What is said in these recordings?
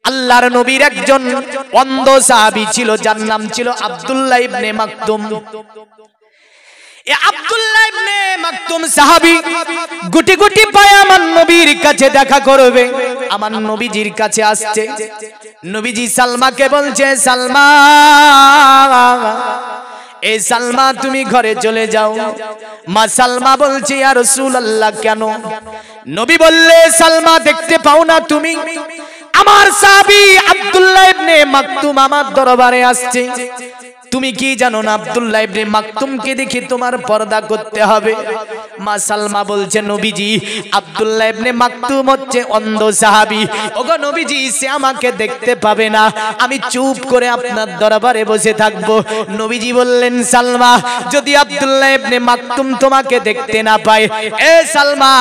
আল্লাহর নবীর একজন অন্ধ সাহাবী ছিল, যার নাম ছিল আব্দুল্লাহ ইবনে মাকতুম। আব্দুল্লাহ ইবনে মাকতুম সাহাবী গুটি গুটি পায়ে আমার নবীর কাছে দেখা করবে, আমার নবীজির কাছে আসছে। নবীজি সালমাকে বলছে, সালমা, এই সালমা তুমি ঘরে চলে যাও। মা সালমা বলছে, ইয়া রাসূলুল্লাহ কেন? নবী বললে, সালমা দেখতে পাও না তুমি আমার সাহাবী আব্দুল্লাহ ইবনে মাকতুম আমার দরবারে আসছে? তুমি কি জানো না আব্দুল্লাহ ইবনে মাকতুমকে দেখে তোমার পর্দা করতে হবে? মা সালমা বলছে, নবীজি আব্দুল্লাহ ইবনে মাকতুম হচ্ছে অন্ধ সাহাবী। ওগো নবীজি, সে আমাকে দেখতে পাবে না, আমি চুপ করে আপনার দরবারে বসে থাকব। নবীজি বললেন, সালমা, যদি আব্দুল্লাহ ইবনে মাকতুম তোমাকে দেখতে না পায়, এ সালমা,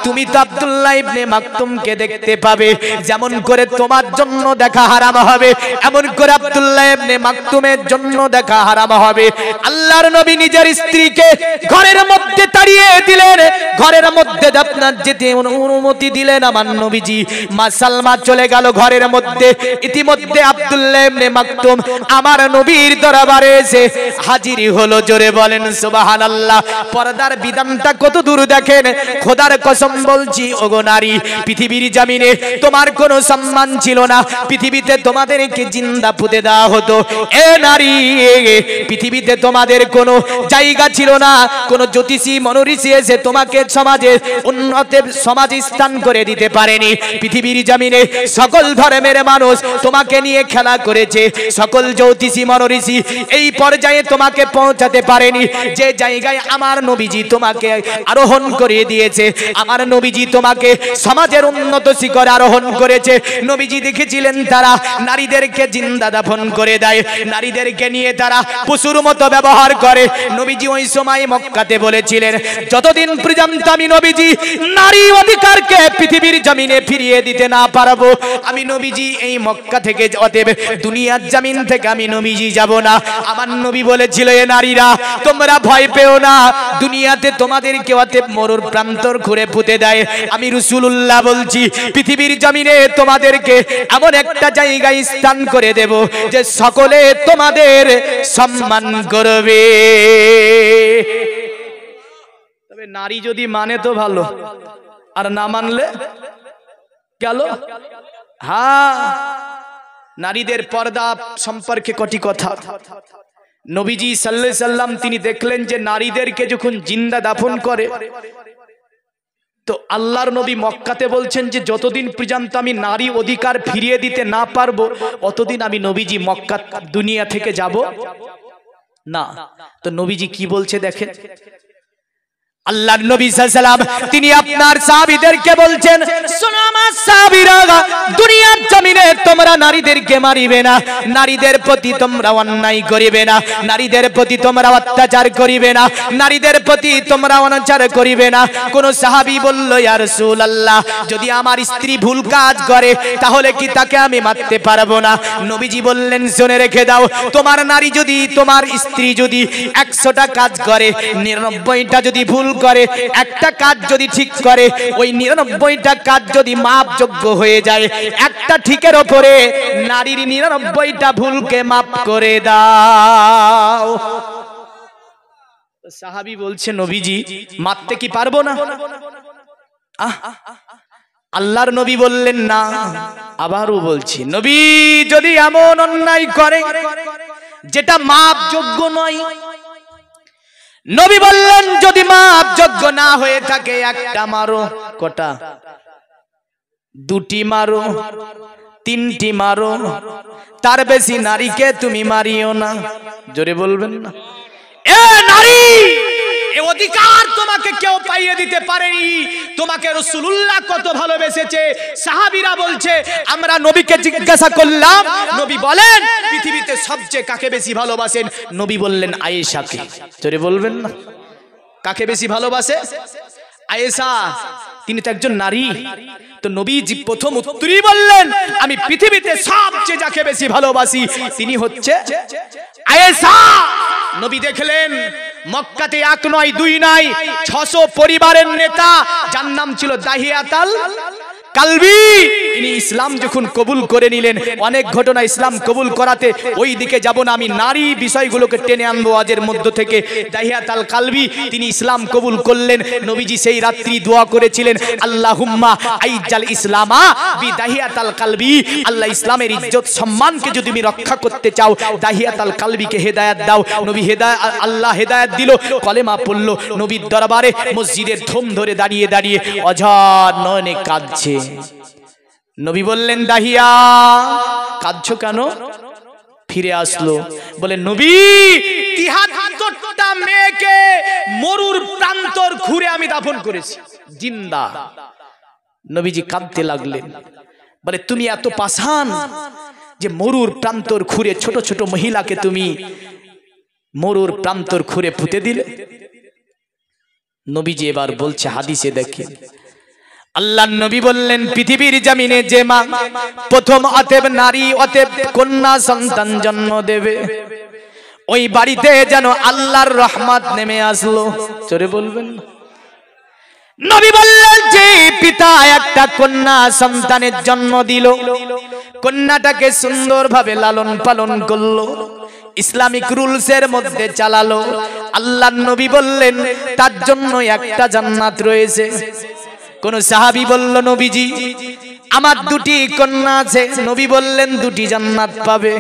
তুমি তো আব্দুল্লাহ ইবনে মাকতুমকে দেখতে পাবে। যেমন করে তোমার জন্য দেখা হারাম হবে, এমন করে আব্দুল্লাহ ইবনে মাকতুমের জন্য দেখা হারাম হবে। আল্লাহর নবী নিজের স্ত্রীকে ঘরের মধ্যে তাড়িয়ে দিলেন, ঘরের মধ্যে আপনার যেতে অনুমতি দিলেন আমার নবীজি। মা সালমা চলে গেল ঘরের মধ্যে। ইতিমধ্যে আব্দুল্লাহ ইবনে মাকতুম আমার নবীর দরবারে এসে হাজির হলো। জোরে বলেন সুবহানাল্লাহ। পর্দার বিধানটা কত দূর দেখেন। খোদার কসম বলছি, ওগো নারী, পৃথিবীর জমিনে তোমার কোনো সম্মান ছিল না, পৃথিবীতে তোমাদেরকে জিন্দা পুঁতে দেওয়া হতো। এ নারী, পৃথিবীতে তোমাদের কোনো জায়গা ছিল না। কোন জ্যোতিষী মনোঋষি এসে তোমাকে সমাজে উন্নতের সমাজে স্থান করে দিতে পারেনি। পৃথিবীর জমিনে সকল ধর্মের মানুষ তোমাকে নিয়ে খেলা করেছে, সকল জ্যোতিষী মনোঋষি এই পর্যায়ে তোমাকে পৌঁছাতে পারেনি যে জায়গায় আমার নবীজি তোমাকে আরোহণ করে দিয়েছে। আমার নবীজি তোমাকে সমাজের উন্নত শিখরে আরোহণ করেছে। নবীজি দেখেছিলেন তারা নারীদেরকে জিন্দা দাফন করে দেয়, নারীদেরকে নিয়ে তারা পশুর মতো ব্যবহার করে। নবীজি ওই সময় মক্কাতে বলেছিলেন, যতদিন পর্যন্ত আমি নবীজি নারী অধিকারকে পৃথিবীর জমিনে ফিরিয়ে দিতে না পারবো, আমি নবীজি এই মক্কা থেকে অতএব দুনিয়ার জমিন থেকে আমি নবীজি যাব না। আমার নবী বলেছিল, এ নারীরা তোমরা ভয় পেও না, দুনিয়াতে তোমাদেরকে অতএব মরুর প্রান্তর ঘুরে পুঁতে দেয়। আমি রাসূলুল্লাহ বলছি, পৃথিবীর জমিনে তোমাদেরকে এমন একটা জায়গায় স্থান করে দেব যে সকলে তোমাদের সম্মান করবে। তবে নারী যদি মানে তো ভালো, আর না মানলে গেল। হ্যাঁ, নারীদের পর্দা সম্পর্কে কটি কথা। নবীজি সাল্লাল্লাহু আলাইহি সাল্লাম তিনি দেখলেন যে নারীদেরকে যখন জিন্দা দাফন করে, তো আল্লাহর নবী মক্কাতে বলছেন যে যতদিন পর্যন্ত আমি নারী অধিকার ফিরিয়ে দিতে না পারবো, অতদিন আমি নবীজি মক্কা দুনিয়া থেকে যাব না। তো নবীজি কি বলছে দেখেন। আল্লাহর নবী সাল্লাল্লাহু আলাইহি ওয়াসাল্লাম তিনি আপনার সাহাবীদেরকে বলছেন, শোনো আমার সাহাবীরা, দুনিয়ার জমিনে তোমরা নারীদেরকে মারিবে না, নারীদের প্রতি তোমরা অন্যায় করিবে না, নারীদের প্রতি তোমরা অত্যাচার করিবে না, নারীদের প্রতি তোমরা অনাচার করিবে না। কোন সাহাবী বলল, ইয়া রাসূলুল্লাহ, যদি আমার স্ত্রী ভুল কাজ করে তাহলে কি তাকে আমি মারতে পারবো না? নবীজি বললেন, শুনে রেখে দাও, তোমার নারী যদি, তোমার স্ত্রী যদি 100টা কাজ করে, 99টা যদি ভুল করে, একটা কাজ যদি ঠিক করে, ওই 99টা কাজ যদি মাপযোগ্য হয়ে যায়, একটা ঠিকের ওপরে নারীর 99টা ভুলকে মাপ করে দাও। সাহাবী বলছে, নবীজি মারতে কি পারবো না? আল্লাহর নবী বললেন, না। আবারও বলছি, নবী যদি এমন অন্যায় করে যেটা মাপযোগ্য নয়, নবী বললেন, যদি মাপযোগ্য না হয়ে থাকে একটা মারো। কটা? 2টি মারো, 3টি মারো, তার বেশি নারীকে তুমি মারিও না। জোরে বলবেন না। এ নারী, এই অধিকার তোমাকে কেউ পাইয়ে দিতে পারেনি। তোমাকে রাসূলুল্লাহ কত ভালোবেসেছে। সাহাবীরা বলছে, আমরা নবীকে জিজ্ঞাসা করলাম, নবী বলেন পৃথিবীতে সবচেয়ে কাকে বেশি ভালোবাসেন? নবী বললেন, আয়েশাকে। জোরে বলবেন না। কাকে বেশি ভালোবাসে? আয়েশা। তিনি তো একজন নারী। তো নবীজি প্রথম উত্তরই বললেন, আমি পৃথিবীতে সবচেয়ে যাকে বেশি ভালোবাসি তিনি হচ্ছে আয়েশা। নবী দেখলেন মক্কাতে 1 নয় 2 নয় 600 পরিবারের নেতা, যার নাম ছিল দাহিয়াতুল কালবি ইনি ইসলাম যখন কবুল করে নিলেন, অনেক ঘটনা ইসলাম কবুল করাতে ওই দিকে যাব না, আমি নারী বিষয়গুলোকে টেনে আনবো আজের মধ্য থেকে। দাহিয়াত আল কালবি তিনি ইসলাম কবুল করলেন। নবীজি সেই রাত্রি দোয়া করেছিলেন, আল্লাহুম্মা আইজাল ইসলামা বি দাহিয়াত আল কালবি, আল্লাহ ইসলামের ইজ্জত সম্মানকে যদি তুমি রক্ষা করতে চাও দাহিয়াত আল কালবিকে হেদায়েত দাও। নবী হেদায়েত, আল্লাহ হেদায়েত দিল, কলেমা পড়লো। নবীর দরবারে মসজিদের থম ধরে দাঁড়িয়ে দাঁড়িয়ে অঝর নয়নে কাঁদছে। নবী বললেন, দাহিয়া কাঁদছো কেন? ফিরে আসলো, বলে নবী ৭৩টা মেয়েকে মরুর প্রান্তর ঘুরে আমি দাফন করেছি জিন্দা। নবীজি কাঁদতে লাগলেন, বলে তুমি এত পাষাণ যে মরুর প্রান্তর ঘুরে ছোট ছোট মহিলাকে তুমি মরুর প্রান্তর ঘুরে পুঁতে দিলে। নবীজি এবার বলছে, হাদিসে দেখে আল্লাহর নবী বললেন, পৃথিবীর জমিনে যে মা প্রথম অতএব নারী অতএব কন্যা সন্তান জন্ম দেবে, ওই বাড়িতে যেন আল্লাহর রহমত নেমে আসলো। জোরে বলবেন। নবী বললেন, যে পিতা একটা কন্যা সন্তানের জন্ম দিল, কন্যাটাকে সুন্দরভাবে লালন পালন করলো, ইসলামিক রুলসের মধ্যে চালালো, আল্লাহর নবী বললেন তার জন্য একটা জান্নাত রয়েছে। কোন সাহাবী বলল, নবীজি আমার দুটি কন্যা আছে। নবী বললেন, দুটি জান্নাত পাবে।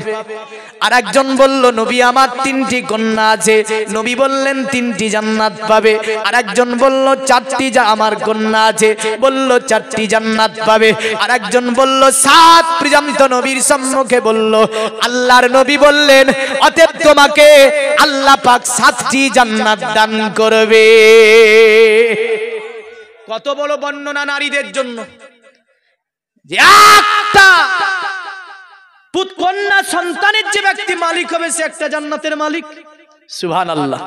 আর একজন বলল, নবী আমার তিনটি কন্যা আছে। নবী বললেন, তিনটি জান্নাত পাবে। আর একজন বলল, চারটি আমার কন্যা আছে, বলল চারটি জান্নাত পাবে। আর একজন বলল 7 পর্যন্ত নবীর সম্মুখে বলল। আল্লাহর নবী বললেন, অতএব তোমাকে আল্লাহ পাক 7টি জান্নাত দান করবে। কত বড় বর্ণনা নারীদের জন্য, যে একটা কন্যা সন্তানের যে ব্যক্তি মালিক হবে সে একটা জান্নাতের মালিক। সুবহানাল্লাহ।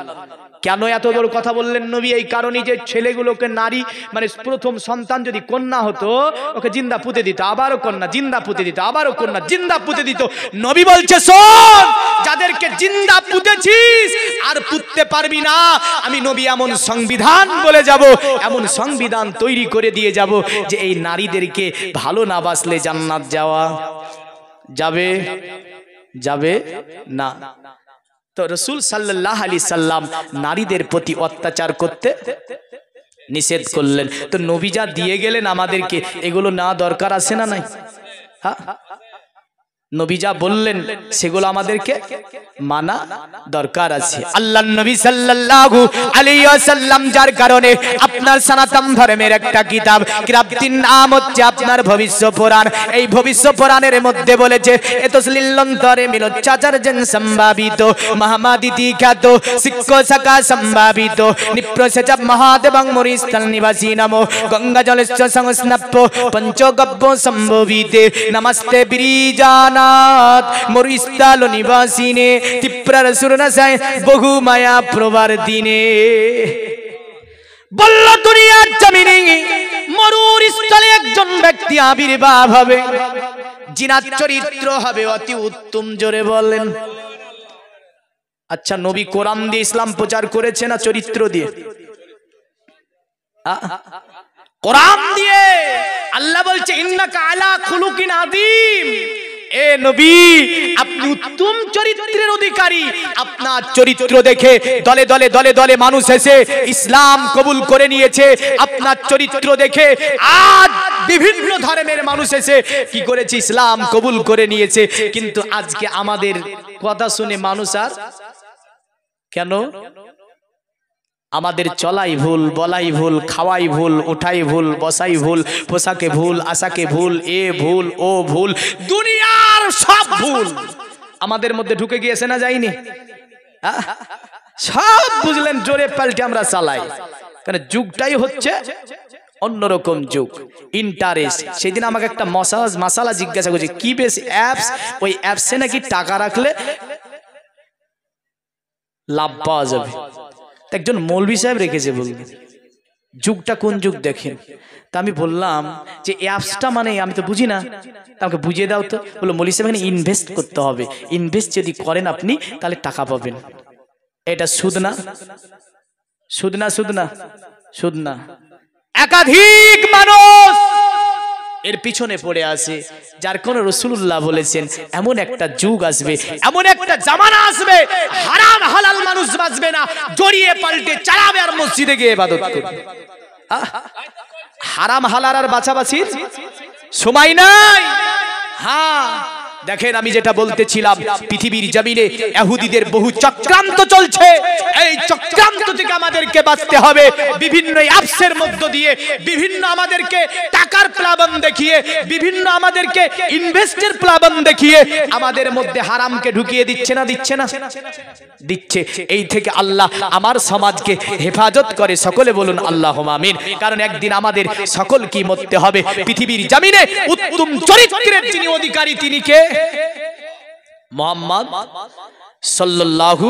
কেন এত বড় কথা বললেন নবী? এই কারণে যে ছেলেগুলোকে নারী মানে প্রথম সন্তান যদি কন্যা হতো ওকে জিন্দা পুঁতে দিত, আবারও কন্যা জিন্দা পুঁতে দিত, আবারও কন্যা জিন্দা পুঁতে দিত। নবী বলছে, শোন, যাদেরকে জিন্দা পুঁতেছিস আর পুঁততে পারবি না, আমি নবী এমন সংবিধান বলে যাব, এমন সংবিধান তৈরি করে দিয়ে যাব যে এই নারীদেরকে ভালো না বাসলে জান্নাত যাওয়া যাবে যাবে না। তো রাসূল সাল্লাল্লাহু আলাইহি সাল্লাম নারীদের প্রতি অত্যাচার করতে নিষেধ করলেন। তো নবী যা দিয়ে গেলেন আমাদেরকে, এগুলো না দরকার আছে না নাই? হ্যাঁ, নবী যা বললেন সেগুলো আমাদেরকে মানা দরকার আছে। আল্লাহর নবী সাল্লাল্লাহু আলাইহি ওয়াসাল্লাম যার কারণে আপনার সনাতন ধর্মের একটা কিতাবটির নাম হচ্ছে আপনার ভবিষ্য পুরাণ। এই ভবিষ্য পুরাণের মধ্যে বলেছে, এতসলিলন্তরে মিলোচ্চাচার্যেন সম্ভাবিত মহামাদিতি খ্যাত শিক্ষ শাখা সম্ভাবিত নিপ্রসেচ মহাদেবং মরিস্থল নিবাসী নমো গঙ্গা জলস্য সংস্নাপ্য পঞ্চগব্য সম্ভবিতে নমস্তে বিরিজানা মরিস্তাল নিবাসিনে তীব্রার সুরনাসায় বহু মায়া প্রবার দিনে। বলল দুনিয়ার জমিনে মরুর স্থলে একজন ব্যক্তি আবির্ভাব হবে, জিনার চরিত্র হবে অতি উত্তম। জোরে বলেন। আচ্ছা, নবী কোরআন দিয়ে ইসলাম প্রচার করেছে না চরিত্র দিয়ে? কোরআন দিয়ে। আল্লাহ বলছে, ইন্নাকা আলা খুলুকিন আযীম। এ নবী, আপনি উত্তম চরিত্রের অধিকারী। আপনার চরিত্র দেখে দলে দলে দলে দলে মানুষ এসে ইসলাম কবুল করে নিয়েছে। আপনার চরিত্র দেখে আজ বিভিন্ন ধর্মের মানুষ এসে কি করেছে? ইসলাম কবুল করে নিয়েছে। কিন্তু আজকে আমাদের কথা শুনে মানুষ আর কেন? আমাদের চলাই ভুল, বলাই ভুল, খাওয়াই ভুল, ওঠাই ভুল, বসাই ভুল, পোশাকে ভুল, আশাকে ভুল, এ ভুল, ও ভুল, দুনিয়ার সব ভুল আমাদের মধ্যে ঢুকে গিয়েছে না যায়নি? সব বুঝলেন, জোরে পাল্টে আমরা চালাই। কারণ যুগটাই হচ্ছে অন্যরকম যুগ, ইন্টারেস্ট। সেদিন আমাকে একটা মাসালা জিজ্ঞাসা করছে, কি বেশ অ্যাপস, ওই অ্যাপসে নাকি টাকা রাখলে লাভ পাওয়া যাবে। একজন মৌলভী সাহেব রেখেছে, বলবে যুগটা কোন যুগ দেখেন। তা আমি বললাম যে অ্যাপসটা মানে আমি তো বুঝি না, আমাকে বুঝিয়ে দাও তো। বললো মৌলভী সাহেব এখানে ইনভেস্ট করতে হবে, ইনভেস্ট যদি করেন আপনি তাহলে টাকা পাবেন। এটা সুদ না? সুদ না? সুদ না? সুদ না। একাধিক মানুষ এর পিছনে পড়ে আছে। যার কোন রাসূলুল্লাহ বলেছেন এমন একটা যুগ আসবে, এমন একটা জামানা আসবে, হারাম হালাল মানুষ বাঁচবে না, জড়িয়ে পাল্টে চালাবে আর মসজিদে গিয়ে ইবাদত করবে। হারাম হালাল আর বাঁচাবাচির সময় নাই। হ্যাঁ দেখেন, আমি যেটা বলতেছিলাম, পৃথিবীর জমিনে ইহুদিদের বহু চক্রান্ত চলছে। এই চক্রান্ত থেকে আমাদেরকে বাঁচতে হবে। বিভিন্ন অ্যাপসের মধ্য দিয়ে, বিভিন্ন আমাদেরকে টাকার প্লাবন দেখিয়ে, বিভিন্ন আমাদেরকে ইনভেস্টের প্লাবন দেখিয়ে আমাদের মধ্যে হারামকে ঢুকিয়ে দিচ্ছে না, দিচ্ছে না, দিচ্ছে। এই থেকে আল্লাহ আমার সমাজকে হেফাজত করে, সকলে বলুন আল্লাহুম্মা আমিন। কারণ একদিন আমাদের সকলকে মরতে হবে। পৃথিবীর জমিনে উত্তম চরিত্রের যিনি অধিকারী, তিনি কে? মুহাম্মদ সাল্লাল্লাহু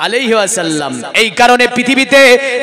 আলাইহি ওয়াসাল্লাম। এই কারণে পৃথিবীতে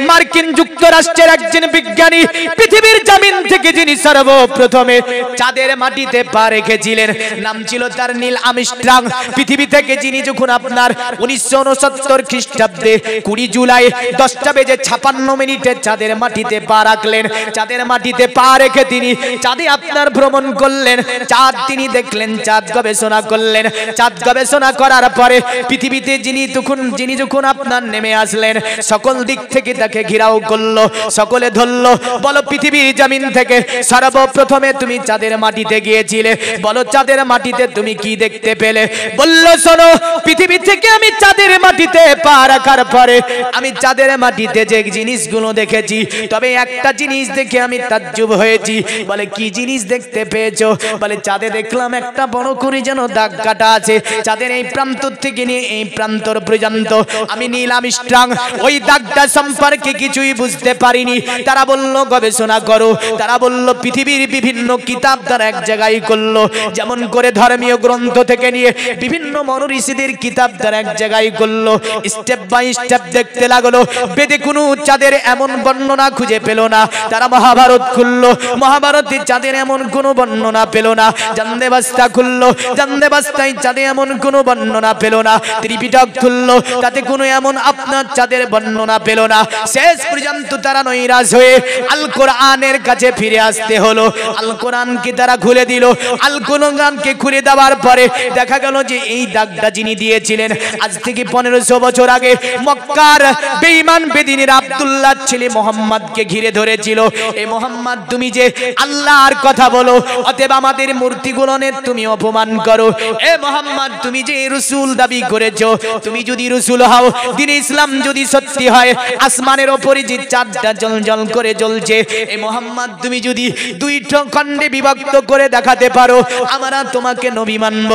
মার্কিন যুক্তরাষ্ট্রের একজন বিজ্ঞানী পৃথিবীর জমিন থেকে যিনি সর্বপ্রথমে চাঁদের মাটিতে পা রেখেছিলেন, নাম ছিল তার নীল আর্মস্ট্রং। পৃথিবী থেকে যিনি যখন আপনার 1969 খ্রিস্টাব্দে 20 জুলাই 10:56 চাঁদের মাটিতে পা রাখলেন। চাঁদের মাটিতে পা রেখে তিনি চাঁদে আপনার ভ্রমণ করলেন, চাঁদ তিনি দেখলেন, চাঁদ গবেষণা করলেন। চাঁদ গবেষণা করার পরে পৃথিবীতে যিনি যখন আপনার নেমে আসলেন, সকল দিক থেকে তাকে ঘিরাও করলো, সকলে ধরলো। বলো পৃথিবীর জমিন থেকে সর্বপ্রথমে তুমি চাঁদের মাটিতে গিয়েছিলে, বলো চাঁদের মাটিতে তুমি কি দেখতে পেলে? বললো শোনো, পৃথিবী থেকে আমি চাঁদের মাটিতে পা রাখার পরে আমি চাঁদের মাটিতে যে জিনিসগুলো দেখেছি, তবে একটা জিনিস দেখে আমি তাজ্জুব হয়েছি। বলে কি জিনিস দেখতে পেয়েছো? বলে চাঁদে দেখলাম একটা বড় করে যেন দাগ কাটা আছে, চাঁদের এই প্রান্ত থেকে নিয়ে এই প্রান্তর পর্যন্ত। আমি নীল আর্মস্ট্রং ওই দাগটা সম্পর্কে কিছুই বুঝতে পারিনি। তারা বলল গবেষণা করো। তারা বলল পৃথিবীর বিভিন্ন কিতাব তারা এক জায়গায় করলো, যেমন করে ধর্মীয় গ্রন্থ থেকে নিয়ে বিভিন্ন মনীষীদের কিতাব তারা এক জায়গায় করলো। স্টেপ বাই স্টেপ দেখতে লাগলো, বেদে কোনো চাঁদের এমন বর্ণনা খুঁজে পেল না। তারা মহাভারত খুললো, মহাভারতে চাঁদের এমন কোনো বর্ণনা পেল না। জানদে বাস্তা খুললো, জানদে বাস্তায় চাঁদে এমন কোনো বর্ণনা পেল না। ত্রিপিটক খুললো, তাতে কোনো এমন আপনার চাঁদের বর্ণনা পেল না। শেষ পর্যন্ত তারা নৈরাশ হয়ে আল কোরআনের কাছে ফিরে আসতে হলো। আল কোরআনকে তারা খুলে দিল। আল কোরআনকে খুলে দেওয়ার পরে দেখা গেল যে এই দাগটা যিনি দিয়েছিলেন আজ থেকে 1500 বছর আগে মক্কার বেঈমান বেদিনের আব্দুল্লাহ ছেলে মুহাম্মদকে ঘিরে ধরেছিল। এই মুহাম্মদ, তুমি যে আল্লাহর কথা বলো, অতএব আমাদের মূর্তিগুলোনে তুমি অপমান করো। এ মুহাম্মদ, তুমি যে রাসূল দাবি করেছো, তুমি যদি রাসূল হও, দ্বীন ইসলাম যদি সত্যি হয়, আসমানের উপরে যে চাঁদটা জ্বলজ্বল করে জ্বলছে, এই মুহাম্মদ তুমি যদি দুই খণ্ডে বিভক্ত করে দেখাতে পারো, আমরা তোমাকে নবী মানব,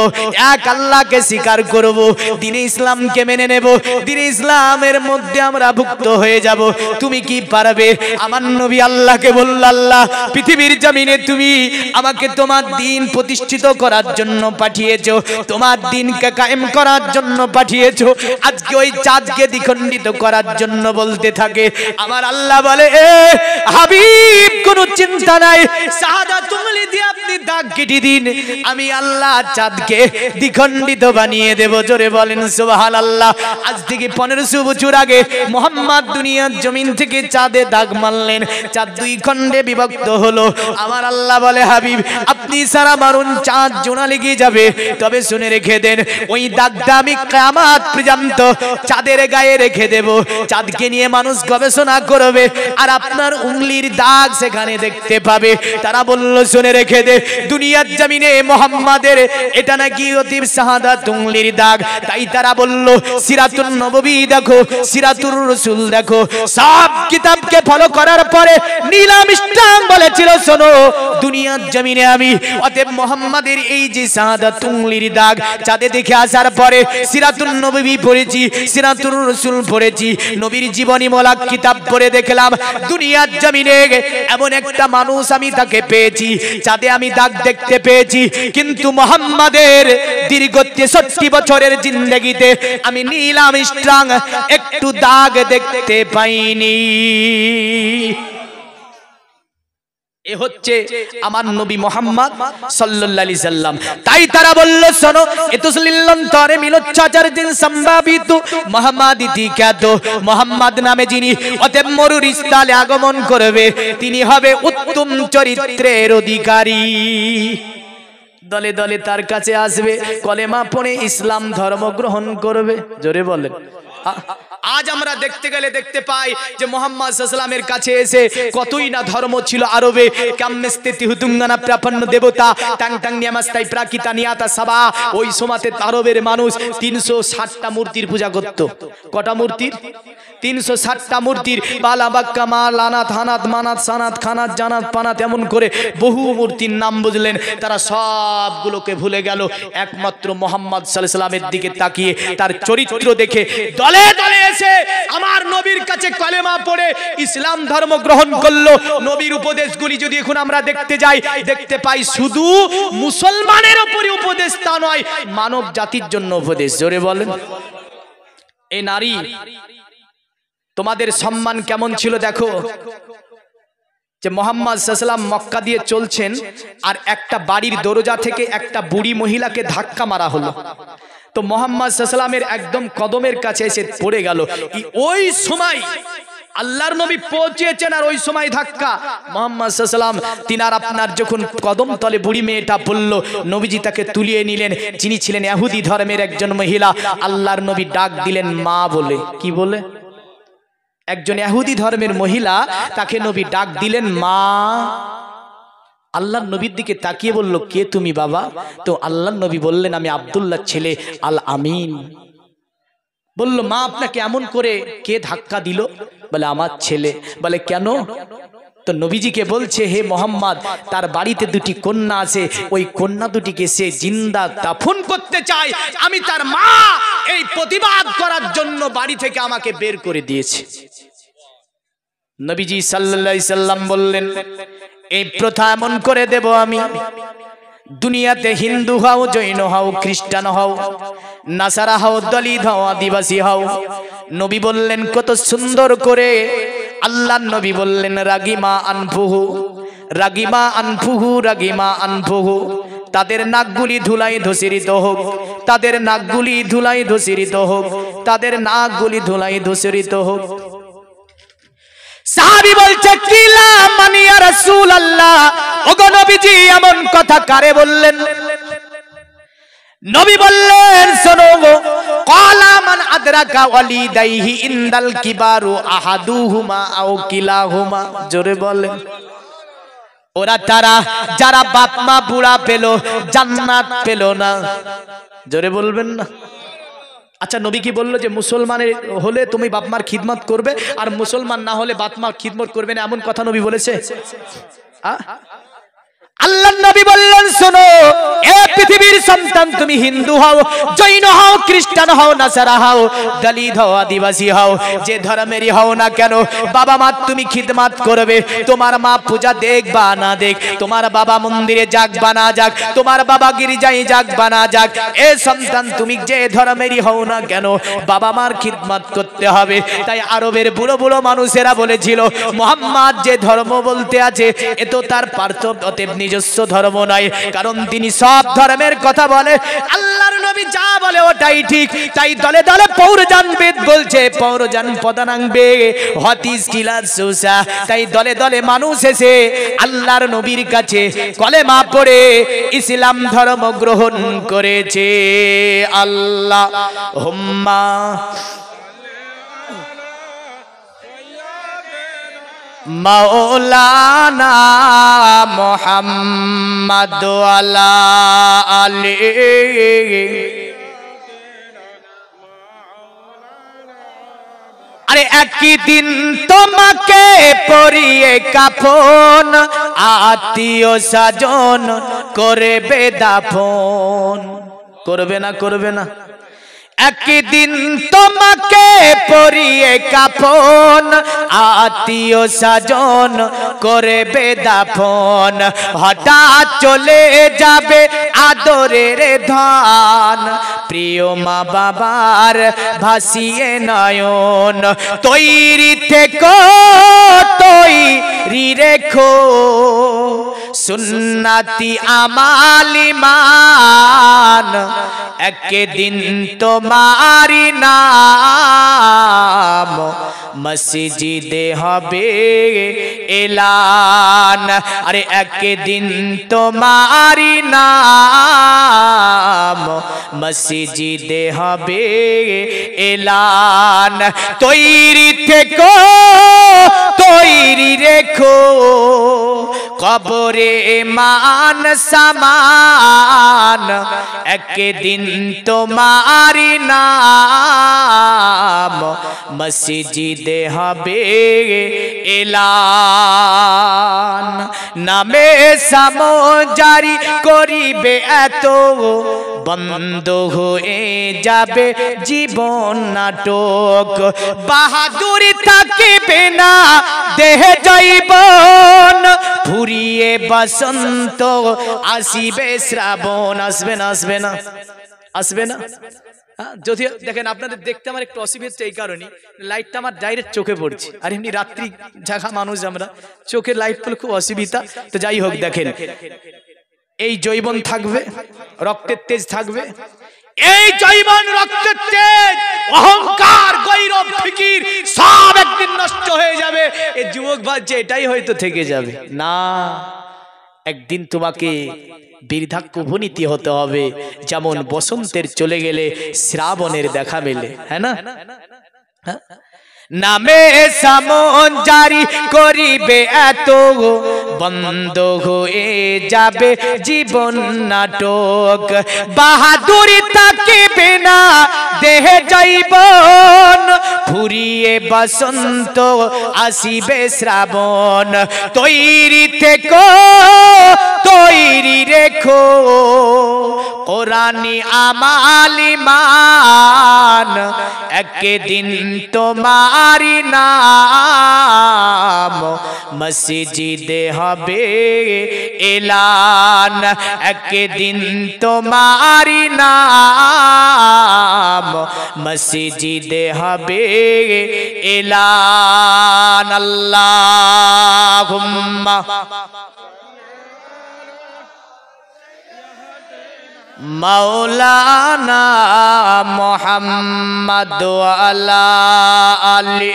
এক আল্লাহকে স্বীকার করব, দ্বীন ইসলামকে মেনে নেব, দ্বীন ইসলামের মধ্যে আমরা ভুক্ত হয়ে যাব। তুমি কি পারবে? আমার নবী আল্লাহকে বলল, আল্লাহ পৃথিবীর জমিনে তুমি আমাকে তোমার দ্বীন প্রতিষ্ঠিত করার জন্য পাঠিয়েছো, তোমার দ্বীনকে কায়েম করার জন্য পাঠিয়েছো। আজকে ওই চাঁদকে দ্বিখণ্ডিত করার জন্য বলতে থাকে। আমার আল্লাহ বলে, এ হাবিব কোনো চিন্তা নাই, শাহাদাত উংলি দিয়ে আপনি দাগ কেটে দিন, আমি আল্লাহ চাঁদকে দ্বিখণ্ডিত বানিয়ে দেব। জোরে বলেন সুবহানাল্লাহ। আজ থেকে 1500 বছর আগে মুহাম্মদ দুনিয়ার জমিন থেকে চাঁদে দাগ মারলেন, চাঁদ দুই খণ্ডে বিভক্ত হলো। আমার আল্লাহ বলে, হাবিব আপনি সারা মারুন, চাঁদ জোনা লেগে যাবে। তবে শুনে রেখে দেন, ওই দাগটা আমি কিয়ামত পর্যন্ত চাঁদের গায়ে রেখে দেব। চাঁদকে নিয়ে মানুষ গবেষণা করবে আর আপনার উংলির দাগ সেখানে দেখতে পাবে। তারা বলল, শুনে রেখে দে, দুনিয়ার জমিনে মুহাম্মাদের এটা নাকি অতীব শাহাদাত উংলির দাগ। তাই তারা বলল, সিরাতুন নববী দেখো, সিরাতুর রাসূল দেখো। সব কিতাবকে ফলো করার পরে নীল আর্মস্ট্রং বলেছিল, শোনো দুনিয়ার জমিনে আমি অতএব মুহাম্মাদের এই যে শাহাদাত উংলির দাগ চাঁদে দেখে আসার পরে সিরাতুন নববী পড়েছি, সিরাতুর রাসূল পড়েছি, নবীর জীবনীমূলক কিতাব পড়ে দেখলাম দুনিয়ার জমিনে এমন একটা মানুষ আমি তাকে পেয়েছি, চাঁদে আমি দাগ দেখতে পেয়েছি। কিন্তু মুহাম্মাদের দীর্ঘ 63 বছরের জিন্দেগিতে আমি নীল আর্মস্ট্রং একটু দাগ দেখতে পাইনি। এ হচ্ছে আমার নবী মুহাম্মদ সাল্লাল্লাহু আলাইহি সাল্লাম। তাই তারা বলল, শোনো, এতুসলিল্লান্তরে মিলচ্ছাচার দিন সম্ভাবিত মুহাম্মাদিতি খ্যাত মুহাম্মদ নামে যিনি অতএব মরুর স্থলে আগমন করবে তিনি হবে উত্তম চরিত্রের অধিকারী। দলে দলে তার কাছে আসবে, কলেমা পড়ে ইসলাম ধর্ম গ্রহণ করবে। জোরে বলেন। আজ আমরা দেখতে গেলে দেখতে পাই যে মুহাম্মদ সাল্লাল্লাহু আলাইহি ওয়াসাল্লামের কাছে এসে কতই না ধর্ম ছিল আরবে। কাম্মেস্তেতি হুতুঙ্গানা প্রাপন্ন দেবতা টাং টাং নিয়ামাস্তাই প্রাকিতা নিয়াতা সাবা। ওই সময়তে আরবের মানুষ 360টা মূর্তির পূজা করত। কটা মূর্তির? 360টা মূর্তির। বালা বাক্কা মা লানাত হানাত মানাত সানাত খানাত জানাত পানাত এমন করে বহু মূর্তির নাম বুঝলেন। তারা সবগুলোকে ভুলে গেল, একমাত্র মুহাম্মদ সাল্লাল্লাহু আলাইহি ওয়াসাল্লামের দিকে তাকিয়ে তার চরিত্র দেখে দলে দলে এসে আমার নবীর কাছে কলেমা পড়ে ইসলাম ধর্ম গ্রহণ করলো। নবীর উপদেশগুলি যদি এখন আমরা দেখতে যাই, দেখতে পাই শুধু মুসলমানের উপরই উপদেশ তা নয়, মানব জাতির জন্য উপদেশ। জোরে বলেন। এই নারী তোমাদের সম্মান কেমন ছিল দেখো, যে মুহাম্মদ সাল্লাল্লাহু আলাইহি ওয়াসাল্লাম মক্কা দিয়ে চলছেন আর একটা বাড়ির দরজা থেকে একটা বুড়ি মহিলাকে ধাক্কা মারা হলো। তো মুহাম্মদ সাল্লাল্লাহু আলাইহি ওয়াসাল্লামের একদম কদমের কাছে এসে পড়ে গেল। ওই সময় আল্লাহর নবী পৌঁছেছেন আর ওই সময় ধাক্কা। মুহাম্মদ সাল্লাল্লাহু আলাইহি ওয়াসাল্লাম তিনার আপনার যখন কদম তলে বুড়ি মেয়েটা পড়ল, নবীজি তাকে তুলিয়ে নিলেন। যিনি ছিলেন ইহুদি ধর্মের একজন মহিলা, আল্লাহর নবী ডাক দিলেন মা বলে। কি বলে? একজন ইহুদি ধর্মের মহিলা, তাকে নবী ডাক দিলেন মা। আল্লাহর নবীর দিকে তাকিয়ে বলল, কে তুমি বাবা? তো আল্লাহর নবী বললেন, আমি আব্দুল্লাহর ছেলে আল আমিন। বলল, মা আপনাকে এমন করে কে ধাক্কা দিল? বলে, আমার ছেলে। বলে, কেন? তো নবীজিকে বলছে, হে মোহাম্মদ, তার বাড়িতে দুটি কন্যা আছে, ওই কন্যা দুটিকে সে জিন্দা দাফন করতে চায়। আমি তার মা, এই প্রতিবাদ করার জন্য বাড়ি থেকে আমাকে বের করে দিয়েছে। নবীজি সাল্লাল্লাহু আলাইহি সাল্লাম বললেন, এই প্রথা এমন করে দেব আমি, দুনিয়াতে হিন্দু হও, জৈন হও, খ্রিস্টান হও, নাসারা হও, দলিত হও, আদিবাসী হও। নবী বললেন কত সুন্দর করে। আল্লাহর নবী বললেন, রাগিমা আনফুহু, রাগিমা আনফুহু, রাগিমা আনফুহু। তাদের নাকগুলি ধুলাই ধূসরিত হোক, তাদের নাকগুলি ধুলাই ধূসরিত হোক, তাদের নাকগুলি ধুলাই ধূসরিত হোক। সাহাবী বলছে, কিলা মানি ইয়া রাসূলুল্লাহ, ওগো নবীজি এমন কথা কারে বললেন? নবী বললেন, শোনো গো, ক্বালা মান আদরাকা ওয়ালিদাইহি ইনদাল কিবারু আহাদুহুমা আও কিলাহুমা। জোরে বলেন। ওরা তারা যারা বাপ মা বুড়া পেল, জান্নাত পেল না। জোরে বলবেন না। আচ্ছা, নবী কি বললো যে মুসলমানের হলে তুমি বাপ মার খিদমত করবে আর মুসলমান না হলে বাপ মার খিদমত করবে না? এমন কথা নবী বলেছে? আল্লাহর নবী বললেন, শোনো, এ পৃথিবীর সন্তান, তুমি হিন্দু হও, জৈন হও, খ্রিস্টান হও, নাসারা হও, দলিত হও, আদিবাসী হও, যে ধর্মেরই হও না কেন, বাবা মা তুমি খিদমত করবে। তোমার মা পূজা দেখ বা না দেখ, তোমার বাবা মন্দিরে যাক বা না যাক, তোমার বাবা গির্জায় যাক বা না যাক, এ সন্তান তুমি যে ধর্মেরই হও না কেন, বাবা মার খিদমত করতে হবে। তাই আরবের বুড়ো বুড়ো মানুষেরা বলেছিল, মুহাম্মদ যে ধর্ম বলতে আছে এ তো তার পার্থক্য নিজস্ব ধর্ম নয়, কারণ তিনি সব ধর্মের কথা বলে। আল্লাহর নবী যা বলে ওটাই ঠিক। তাই দলে দলে পৌরজান বেদ বলছে, পৌরজান পদানাংবে হতিস কিলাস সুসা। তাই দলে দলে মানুষ এসে আল্লাহর নবীর কাছে কলেমা পড়ে ইসলাম ধর্ম গ্রহণ করেছে। আল্লাহুম্মা মাওলানা মুহাম্মদ ওয়ালা আলি। আরে একদিন তোমাকে পরিয়ে কাফন, আত্মীয় স্বজন করবে দাফন। করবে না? করবে না? একদিন তোমাকে পরিয়ে কাফন আত্মীয় স্বজন করবে দাফন হঠাৎ চলে যাবে আদরের ধন প্রিয় মা বাবার ভাসিয়ে নয়ন তৈরি থেকো তৈরি রেখো সুন্নতি আমাল ঈমান একদিন তোমারি নাম মসজিদে হবে এলান আরে একদিন তোমারি নাম মসজিদে হবে এলান তৈরি থেকো তৈরি রেখো কবরে মান সামান একদিন তোমারি নাম মসজিদে হবে এলান নামে সামজারি করিবে এত বন্ধ হয়ে যাবে জীবন নাটক বাহাদুরি থাকিবে না দেহে জৈবন ফুরিয়ে বসন্ত আসিবে শ্রাবণ আসবে না আসবে না আসবে না যদি দেখেন আপনাদের দেখতে আমার একটু অসুবিধা এই কারণে লাইটটা আমার ডাইরেক্ট চোখে পড়ছে আর এমনি রাত্রি জাগা মানুষ আমরা চোখের লাইট পেলে খুব অসুবিধা তো যাই হোক দেখেন এই জৈবন থাকবে রক্তের তেজ থাকবে এই জৈবন রক্তের তেজ অহংকার গৈরব ফিকির সব একদিন নষ্ট হয়ে যাবে এই যুবক ভাবছে এটাই হয়তো থেকে যাবে না একদিন তোমাকে বৃদ্ধাক্য উপনীতি হতে হবে যেমন বসন্তের চলে গেলে শ্রাবণের দেখা মেলে হ্যাঁ না হ্যাঁ নামে সামন জারি করিবে এত বন্ধ হয়ে যাবে জীবন নাটক বাহাদুরি থাকিবে না দেহে জৈবন ফুরিয়ে বসন্ত আসিবে শ্রাবণ তৈরি থেকো তৈরি রেখো কোরআনি আমাল ঈমান একদিন তোমারি নাম মসজিদে হবে এলান একদিন তোমারি নাম মসজিদে হবে এলান আল্লাহুম্মা মৌলানা মুহাম্মদ আলা আলি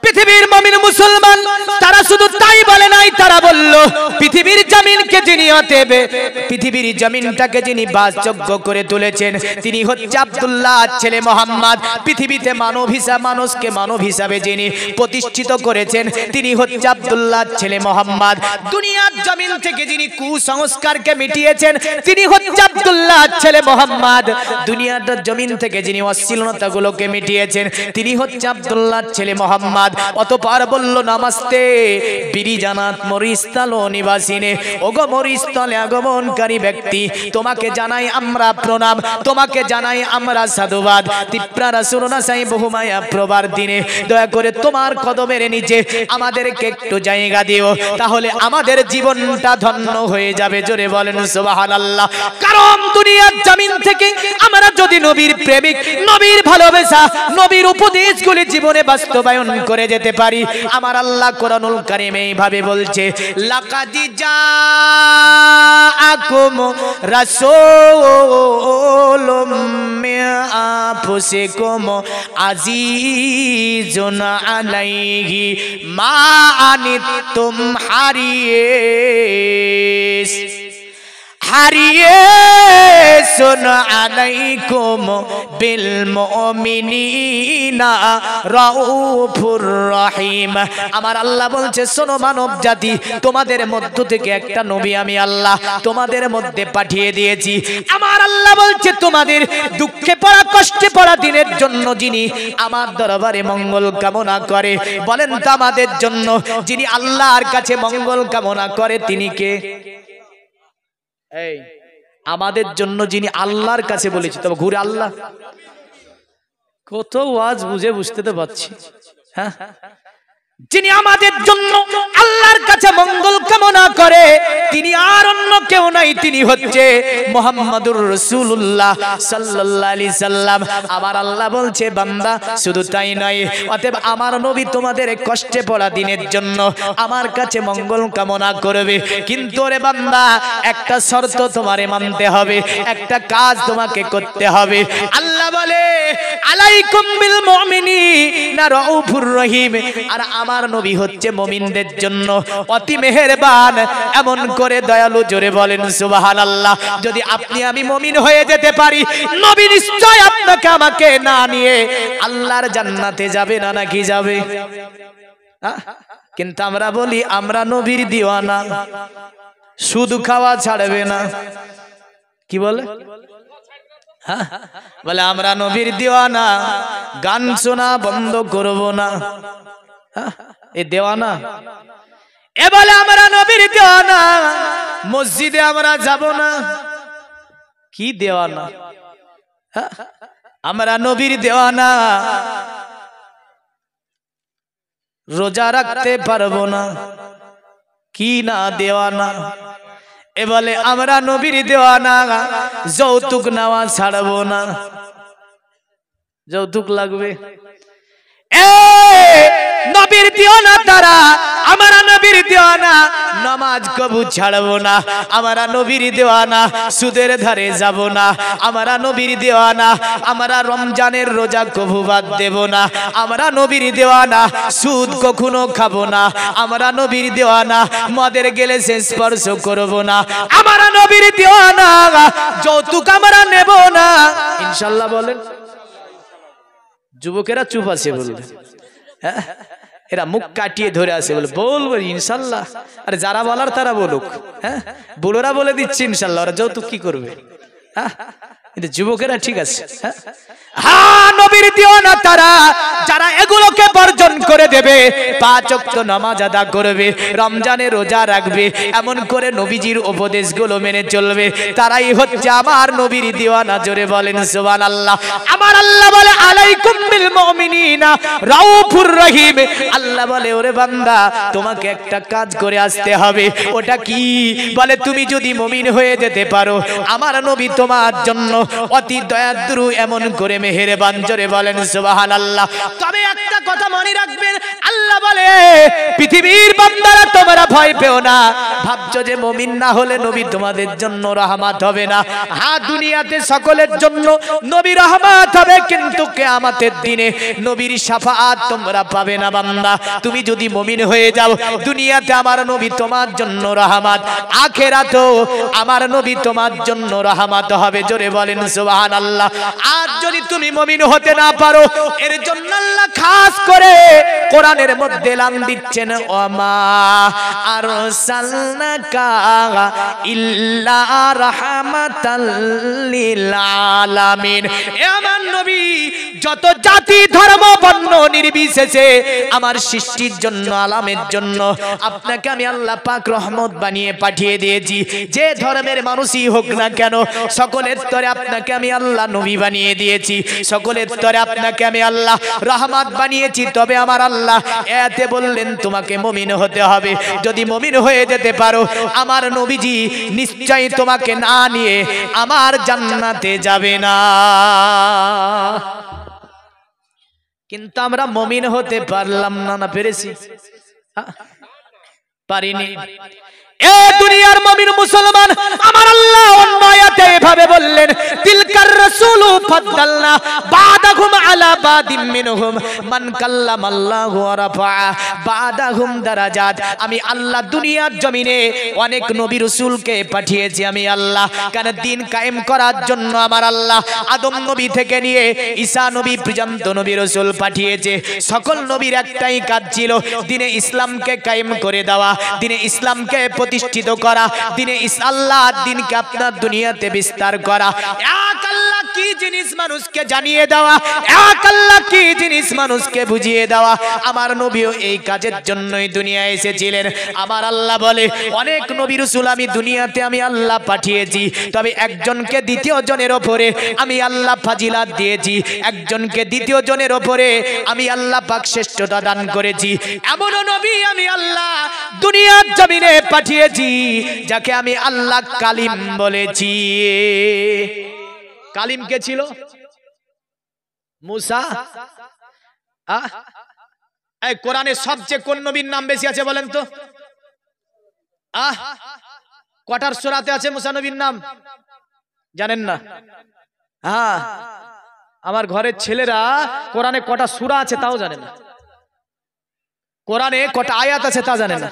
পৃথিবীর মুমিন মুসলমান তারা শুধু তাই বলে নাই তারা বলল পৃথিবীর জমিনকে যিনি অতএবে পৃথিবীর জমিনটাকে যিনি বাসযোগ্য করে তুলেছেন তিনি হচ্ছে আব্দুল্লাহ ছেলে মোহাম্মদ পৃথিবীতে মানুষকে মানব হিসাবে যিনি প্রতিষ্ঠিত করেছেন তিনি হচ্ছে আব্দুল্লাহ ছেলে মোহাম্মদ দুনিয়ার জমিন থেকে যিনি কুসংস্কারকে মিটিয়েছেন তিনি হচ্ছে আব্দুল্লাহ ছেলে মোহাম্মদ দুনিয়ার জমিন থেকে যিনি অশ্লীলতাগুলোকে মিটিয়েছেন তিনি হচ্ছে আব্দুল্লাহ ছেলে মোহাম্মদ অতঃপর বলল নমস্তে বিরিজানাত মরিস্থল নিবাসিনে ওগো মরিস্থলে আগমনকারী ব্যক্তি তোমাকে জানাই আমরা প্রণাম তোমাকে জানাই আমরা সাধুবাদ তিপ্রা রাসূলুল্লাহ সাহেব বহুমায়া প্রবার দিনে দয়া করে তোমার কদমের নিচে আমাদেরকে একটু জায়গা দিও তাহলে আমাদের জীবনটা ধন্য হয়ে যাবে জোরে বলেন সুবহানাল্লাহ কারণ দুনিয়ার জমিন থেকে আমরা যদি নবীর প্রেমিক নবীর ভালোবাসা নবীর উপদেশগুলি জীবনে বাস্তবায়ন করে যেতে পারি আমার আল্লাহ কোরআনুল কারীমে এইভাবে বলছে লাকাদ জাআকুম রাসূলুম মিন আনফুসিকুম আজিজুন আলাইহি মা আনিতুম হারিয়েসুন আলাইকুম বিল মুমিনিনা রাউফুর রহিম আমার আল্লাহ বলছে শোনো মানব জাতি তোমাদের মধ্য থেকে একটা নবী আমি আল্লাহ তোমাদের মধ্যে পাঠিয়ে দিয়েছি আমার আল্লাহ বলছে তোমাদের দুঃখে পড়া কষ্টে পড়া দিনের জন্য যিনি আমার দরবারে মঙ্গল কামনা করে বলেন তো আমাদের জন্য যিনি আল্লাহর কাছে মঙ্গল কামনা করে তিনি কে এই আমাদের জন্য যিনি আল্লাহর কাছে বলেছি, তবে ঘুরে আল্লাহ কত ওয়াজ বুঝে বুঝতে তো পারছি। হ্যাঁ, যিনি আমাদের জন্য আল্লাহর কাছে মঙ্গল কামনা করে তিনি আর অন্য কেউ নাই, তিনি হচ্ছে মুহাম্মাদুর রাসূলুল্লাহ সাল্লাল্লাহু আলাইহি সাল্লাম। আমার আল্লাহ বলছে বান্দা শুধু তাই নয়, অতএব আমার নবী তোমাদের কষ্টে পড়া দিনের জন্য আমার কাছে মঙ্গল কামনা করবে, কিন্তু রে বান্দা একটা শর্ত তোমারে মানতে হবে, একটা কাজ তোমাকে করতে হবে। আল্লাহ বলে আলাইকুম বিল মুমিনিনা রাউফুর রহিম, আর আমার নবী হচ্ছে মুমিনদের জন্য অতি মেহেরবান, এমন করে দয়ালু। জোরে বলেন সুবহানাল্লাহ। যদি আপনি আমি মুমিন হয়ে যেতে পারি, নবী নিশ্চয় আপনাকে আমাকে না নিয়ে আল্লাহর জান্নাতে যাবে না, নাকি যাবে? কিন্তু আমরা বলি আমরা নবীর দিওয়ানা, সুদ খাওয়া ছাড়বে না। কি বলে? বলে আমরা নবীর দিওয়ানা, গান শোনা বন্ধ করব না। এ দেওয়ানা। এ বলে আমরা নবীর দেওয়ানা, মসজিদে আমরা যাব না। কি দেওয়ানা? আমরা নবীর দেওয়ানা, রোজা রাখতে পারবো না। কি না দেওয়ানা? এ বলে আমরা নবীর দেওয়ানা, যৌতুক নেওয়া ছাড়বো না। যৌতুক লাগবে? নবীর দিওয়ানা তারা, আমরা নবীর দিওয়ানা, নামাজ কবু ছাড়বো না। আমরা নবীর দিওয়ানা, সুদের ধারে যাব না। আমরা নবীর দিওয়ানা, আমরা রমজানের রোজা কবু বাদ দেব না। আমরা নবীর দিওয়ানা, সুদ কখনো খাবো না। আমরা নবীর দিওয়ানা, মদের গেলে সে স্পর্শ করব না। আমরা নবীর দিওয়ানা, যৌতুক আমরা নেব না। ইনশাআল্লাহ বলেন। যুবকেরা চুপ আছে বলবে, এরা মুখ কাটিয়ে ধরে আছে বলে বলবো ইনশাল্লাহ। আরে যারা বলার তারা বলুক। হ্যাঁ, বুড়োরা বলে দিচ্ছে ইনশাল্লাহ, ওরা যৌতুক কি করবে? হ্যাঁ, কিন্তু যুবকেরা ঠিক আছে। হ্যাঁ, নবীর দিওয়ানা তারা যারা এগুলোকে বর্জন করে দেবে, 5 ওয়াক্ত নামাজ আদা করবে, রমজানে রোজা রাখবে, এমন করে নবীজির উপদেশগুলো মেনে চলবে, তারাই হচ্ছে আমার নবীর দিওয়ানা। জোরে বলেন সুবহানাল্লাহ। আমার আল্লাহ বলে আলাইকুম বিল মুমিনিনা রাউফুর রহিম। আল্লাহ বলে ওরে বান্দা তোমাকে একটা কাজ করে আসতে হবে। ওটা কি? বলে তুমি যদি মুমিন হয়ে যেতে পারো, আমার নবী তোমার জন্য অতি দয়াদ্রু, এমন করে মেহেরবান। জোরে বলেন সুবহানাল্লাহ। তবে একটা কথা মনে রাখবেন, আল্লাহ বলে পৃথিবীর বান্দারা তোমরা ভয় পেও না। ভাবছো যে মুমিন না হলে নবী তোমাদের জন্য রহমত হবে না। হ্যাঁ, দুনিয়াতে সকলের জন্য নবী রহমত হবে, কিন্তু কিয়ামতের দিনে নবীর শাফাআত তোমরা পাবে না বান্দা। তুমি যদি মুমিন হয়ে যাও, দুনিয়াতে আমার নবী তোমার জন্য রহমত, আখিরাতেও আমার নবী তোমার জন্য রহমত হবে। জোরে বলেন সুবহানাল্লাহ। আর যদি তুমি মুমিন হতে না পারো, এর জন্য আল্লাহ খাস করে কোরআনের মধ্যে এলান দিচ্ছেন, ওমা আরসালনাকা ইল্লা রাহমাতাল লিল আলামিন। এ আমার নবী যত জাতি ধর্ম বর্ণ নির্বিশেষে আমার সৃষ্টির জন্য, আলামের জন্য আপনাকে আমি আল্লাহ পাক রহমত বানিয়ে পাঠিয়ে দিয়েছি। যে ধর্মের মানুষই হোক না কেন, সকলের তরে আপনাকে আমি আল্লাহ নবী বানিয়ে দিয়েছি, সকলের তরে আপনাকে আমি আল্লাহ রহমত বানিয়েছি। তবে আমার আল্লাহ এতে বললেন তোমাকে মুমিন হতে হবে। যদি মুমিন হয়ে যেতে পারো, আমার নবীজি নিশ্চয়ই তোমাকে না নিয়ে আমার জান্নাতে যাবে না। কিন্তু আমরা মুমিন হতে পারলাম না। না পেরেছি? পারিনি। এ দুনিয়ার মুমিন মুসলমান, আমার আল্লাহ অন্য আয়াতে এভাবে বললেন, তিলকার রাসূলু ফাদ্দালনা বাদাহুম আলা বাদিম মিনহুম মান কাল্লামাল্লাহু ওয়া রাফা বাদাহুম দারাজাত। আমি আল্লাহ দুনিয়ার জমিনে অনেক নবী রাসূলকে পাঠিয়েছি আমি আল্লাহ, কেন দিন কায়েম করার জন্য। আমার আল্লাহ আদম নবী থেকে নিয়ে ঈসা নবী পর্যন্ত নবী রাসূল পাঠিয়েছে। সকল নবীর একটাই কাজ ছিল, দিনে ইসলামকে কায়েম করে দেওয়া, দিনে ইসলামকে প্রতিষ্ঠিত করা, দিনে আল্লাহর দিনকে আপনার দুনিয়াতে বিস্তার করা। এক আল্লাহ কি জিনিস মানুষকে জানিয়ে দেওয়া, এক আল্লাহ কি জিনিস মানুষকে বুঝিয়ে দেওয়া। আমার নবীও এই কাজের জন্যই দুনিয়ায় এসেছিলেন। আমার আল্লাহ বলে, অনেক নবী রাসূল আমি দুনিয়াতে আমি আল্লাহ পাঠিয়েছি, তবে একজনকে দ্বিতীয় জনের ওপরে আমি আল্লাহ ফাজিলাত দিয়েছি, একজনকে দ্বিতীয় জনের ওপরে আমি আল্লাহ পাক শ্রেষ্ঠতা দান করেছি। এমন নবী আমি আল্লাহ দুনিয়ার জমিনে পাঠিয়েছি যাকে আমি আল্লাহ কালিম বলেছি। কালিম কে ছিল? মুসা। এই কোরআনে সবচেয়ে কোন নবীর নাম বেশি আছে বলেন তো? কটার সূরাতে আছে মুসা নবীর নাম জানেন না? হ্যাঁ, আমার ঘরের ছেলেরা কোরআনে কটা সূরা আছে তাও জানে না, কোরআনে কটা আয়াত আছে তা জানে না।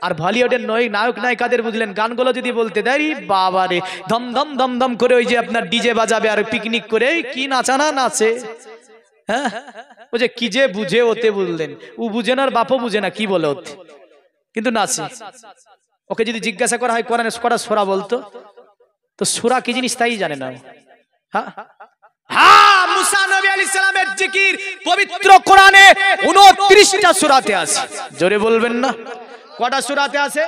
আর বলিউডের নায়ক নায়িকাদের বুঝলেন গানগুলো যদি বলতে দেয়, বাবা রে, ধম ধম ধম ধম করে ওই যে আপনার ডিজে বাজাবে আর পিকনিক করে কি নাচানা নাচে। হ্যাঁ, ও যে কি যে বুঝে ওতে বুঝলেন, ও বুঝে না আর বাপও বুঝে না কি বলে ওতে, কিন্তু নাচে। ওকে যদি জিজ্ঞাসা করা হয় কোরআনে কটা সূরা বলতো, তো সূরা কি জিনিস তাই জানে না। হ্যাঁ হ্যাঁ, মুসা নবী আলাইহিস সালামের জিকির পবিত্র কোরআনে 29টা সূরাতে আছে। জোরে বলবেন না? কটা সূরাতে আছে?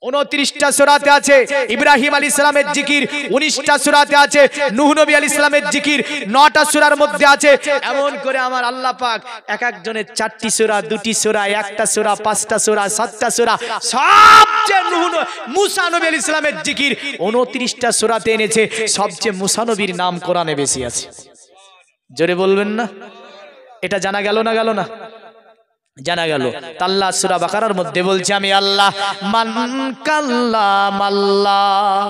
29টা সূরাতে আছে। ইব্রাহিম আলাইহিস সালামের জিকির 19টা সূরাতে আছে। নূহ নবী আলাইহিস সালামের জিকির 9টা সূরার মধ্যে আছে। এমন করে আমার আল্লাহ পাক এক একজনের 4টি সূরা, 2টি সূরা, 1টা সূরা, 5টা সূরা, 7টা সূরা, সবচেয়ে মুসা নবী আলাইহিস সালামের জিকির 29টা সূরাতে এনেছে। সবচেয়ে মুসা নবীর নাম কোরআনে বেশি আছে। জোরে বলবেন না? এটা জানা গেল না গেল না? জানা গেল। আল্লাহ সূরা বাকারার মধ্যে বলছে, আমি আল্লাহ মান কাল্লামাল্লাহ,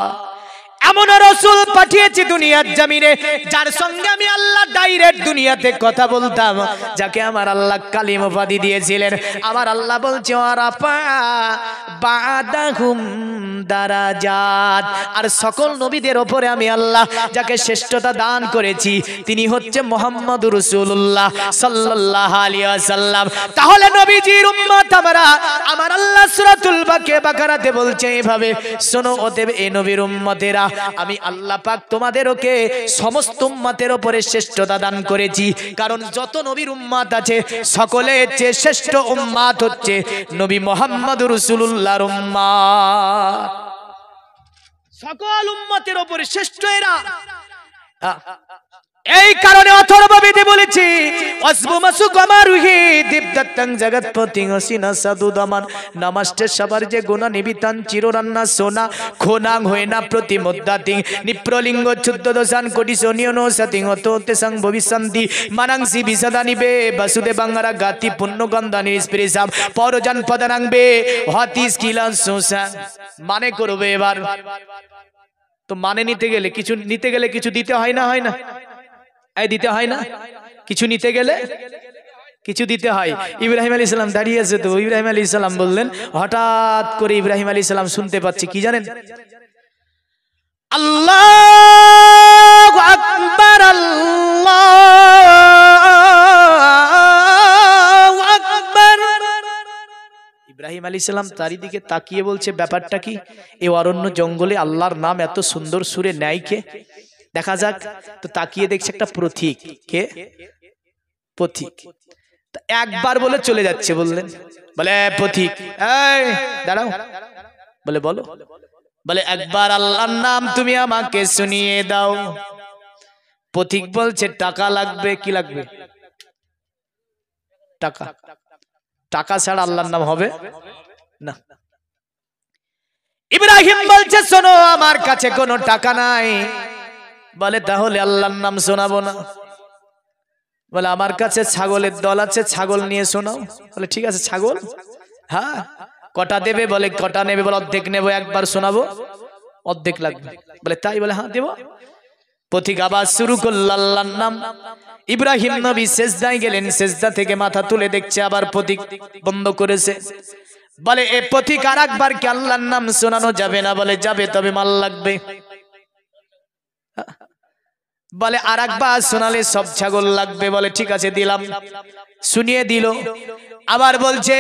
এমন রাসূল পাঠিয়েছি দুনিয়ার জমিনে যার সঙ্গে আমি আল্লাহ ডাইরেক্ট দুনিয়াতে কথা বলতাম, যাকে আমার আল্লাহ কালিম উপাধি দিয়েছিলেন। আমার আল্লাহ বলছে, ওয়ারাফা বাদাহুম দারাজাত, আর সকল নবীদের উপরে আমি আল্লাহ যাকে শ্রেষ্ঠতা দান করেছি তিনি হচ্ছে মুহাম্মদুর রাসূলুল্লাহ সাল্লাল্লাহু আলাইহি ওয়াসাল্লাম। তাহলে নবীজির উম্মত আমরা, আমার আল্লাহ সূরাতুল বাকারাতে বলছে এইভাবে, শোনো অতএব এই নবীর উম্মতেরা, আমি আল্লাহ পাক তোমাদেরকে সমস্ত উম্মতের উপরে শ্রেষ্ঠতা দান করেছি। কারণ যত নবীর উম্মত আছে সকলের চেয়ে শ্রেষ্ঠ উম্মত হচ্ছে নবী মুহাম্মদুর রাসূলুল্লাহর উম্মত। সকল উম্মতের উপরে শ্রেষ্ঠ এরা। এই কারণে অথর্ববেদে বলেছি, অসবু মাসু কমারুহি দীপদত্তং জগৎপতি হসিনা সাধু দমান নমস্তে সবার যে গুণা নিবিতান চিররান্না সোনা খোনাং হয় না প্রতিমদ্দাতিং নিপ্রলিঙ্গ চুদ্ধ দোষান কোটি সোনিয়নো সতিং অতোতে সং ভবিষ্যন্তি মানাংসি বিসদানিবে বসুদে বাংলা গাতি পুণ্যগন্ধানি স্পিরিসাম পরজান পদানাংবে হতিস কিলান সোসা। মানে করবে এবার তো, মানে নিতে গেলে কিছু দিতে হয় না, হয় না? এই দিতে হয় না? কিছু নিতে গেলে কিছু দিতে হয়। ইব্রাহিম আলাইহিস সালাম দাঁড়িয়ে আছে, তো ইব্রাহিম আলাইহিস সালাম বললেন, হঠাৎ করে ইব্রাহিম আলাইহিস সালাম শুনতে পাচ্ছে কি জানেন? আল্লাহু আকবার, আল্লাহু আকবার। ইব্রাহিম আলাইহিস সালাম চারিদিকে তাকিয়ে বলছে, ব্যাপারটা কি? এই অরণ্য জঙ্গলে আল্লাহর নাম এত সুন্দর সুরে নেয় কে? দেখা যাক। তো তাকিয়ে দেখছে একটা পথিক। কে? পথিক। একবার বলে চলে যাচ্ছে। বললেন, বলে পথিক, এই দাঁড়াও। বলে বলো। বলে একবার আল্লাহর নাম তুমি আমাকে শুনিয়ে দাও। পথিক বলছে, টাকা লাগবে। কি লাগবে? টাকা। টাকা ছাড়া আল্লাহর নাম হবে না। ইব্রাহিম বলছে, শোনো আমার কাছে কোনো টাকা নাই। বলে তাহলে আল্লাহর নাম শোনাবো না। বলে আমার কাছে ছাগলের দল আছে, ছাগল নিয়ে শোনাও। বলে ঠিক আছে, ছাগল। হ্যাঁ, কটা দেবে? বলে কটা নেবে? বলে অর্ধেক নেবো, একবার শোনাবো, অর্ধেক লাগবে। বলে তাই? বলে হ্যাঁ দেবো। পথিক আবার শুরু করল আল্লাহর নাম। ইব্রাহিম নবী সেজদায় গেলেন, সেজদা থেকে মাথা তুলে দেখছে আবার পথিক বন্ধ করেছে। বলে এ পথিক আর একবার কি আল্লাহর নাম শোনানো যাবে না? বলে যাবে, তবে মাল লাগবে। বলে আর একবার শোনালে সব ছাগল লাগবে। বলে ঠিক আছে, দিলাম। শুনিয়ে দিল। আবার বলছে